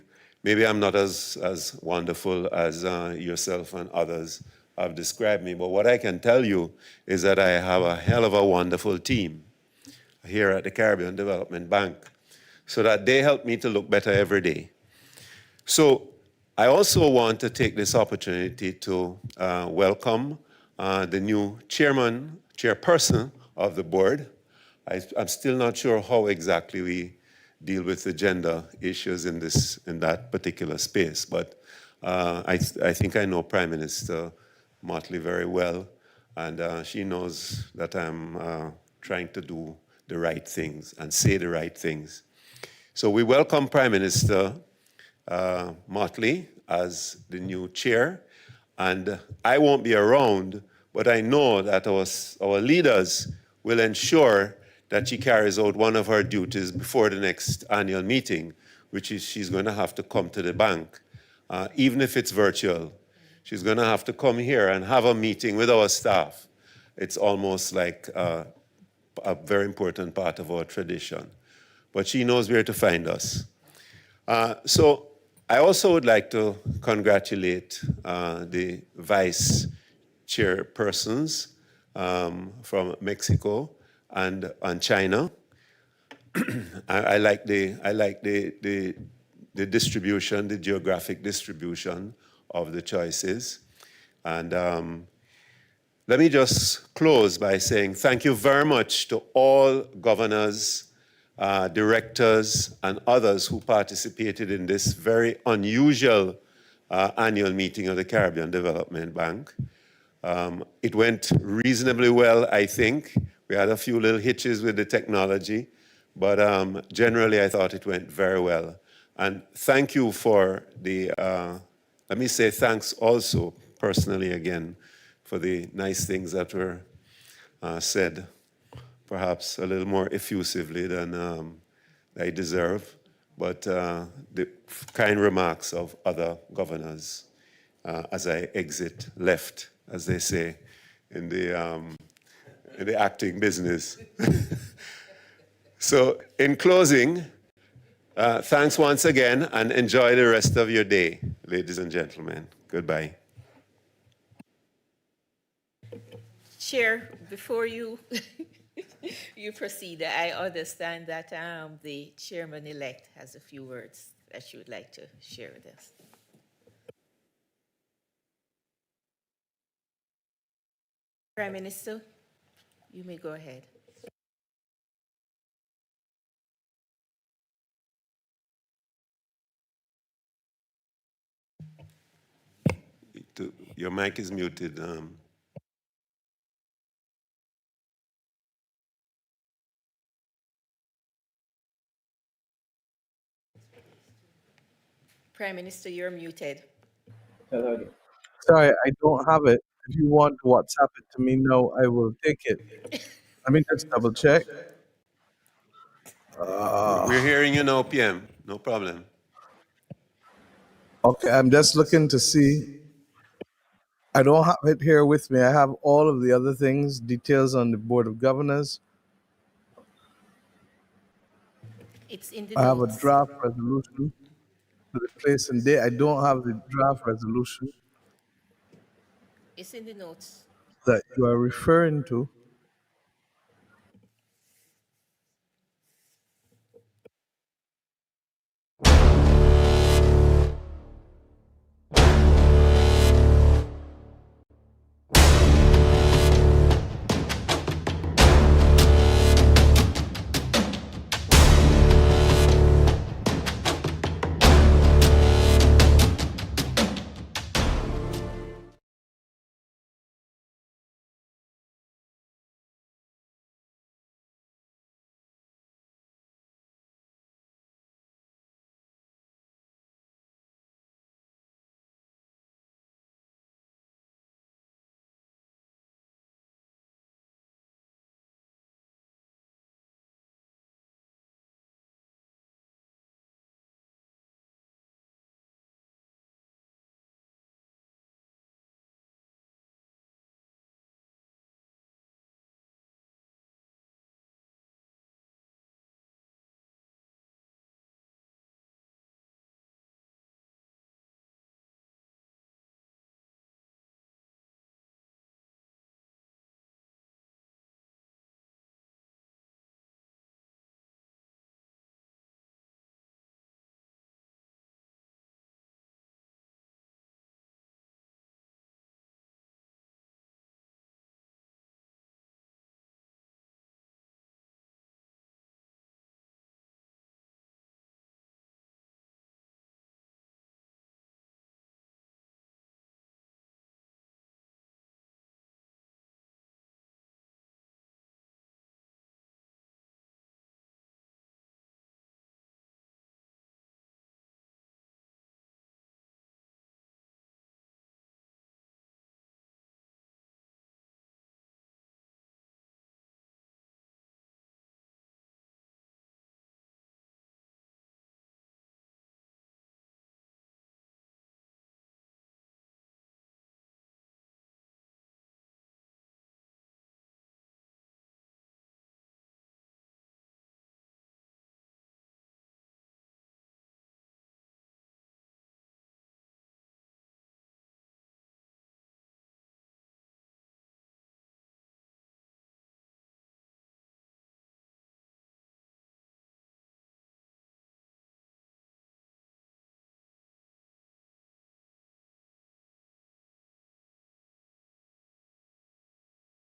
I'm not as wonderful as yourself and others have described me, but what I can tell you is that I have a hell of a wonderful team here at the Caribbean Development Bank, so that they help me to look better every day. So I also want to take this opportunity to welcome the new chairperson of the board. I'm still not sure how exactly we deal with the gender issues in that particular space, but I think I know Prime Minister Motley very well, and she knows that I'm trying to do the right things and say the right things. So we welcome Prime Minister Motley as the new chair. And I won't be around, but I know that our leaders will ensure that she carries out one of her duties before the next annual meeting, which is she's going to have to come to the bank, even if it's virtual. She's going to have to come here and have a meeting with our staff. It's almost like a very important part of our tradition. But she knows where to find us. So I also would like to congratulate the vice chairpersons from Mexico and China. I like the distribution, the geographic distribution of the choices. And let me just close by saying thank you very much to all governors, directors, and others who participated in this very unusual annual meeting of the Caribbean Development Bank. It went reasonably well, I think. We had a few little hitches with the technology, but generally I thought it went very well. And thank you for the, let me say thanks also personally again for the nice things that were said, perhaps a little more effusively than I deserve, but the kind remarks of other governors as I exit left, as they say in the acting business. So in closing, thanks once again and enjoy the rest of your day, ladies and gentlemen. Goodbye. Chair, before you you proceed, I understand that the chairman-elect has a few words that she would like to share with us. Prime Minister, you may go ahead. Your mic is muted. Prime Minister, you're muted. Sorry, I don't have it. If you want to WhatsApp it to me now, I will take it. Let me just double check. We're hearing you now, PM. No problem. Okay, I'm just looking to see. I don't have it here with me. I have all of the other things, details on the Board of Governors. It's in the I have a notes. draft resolution for the place and date. I don't have the draft resolution It's in the notes. that you are referring to.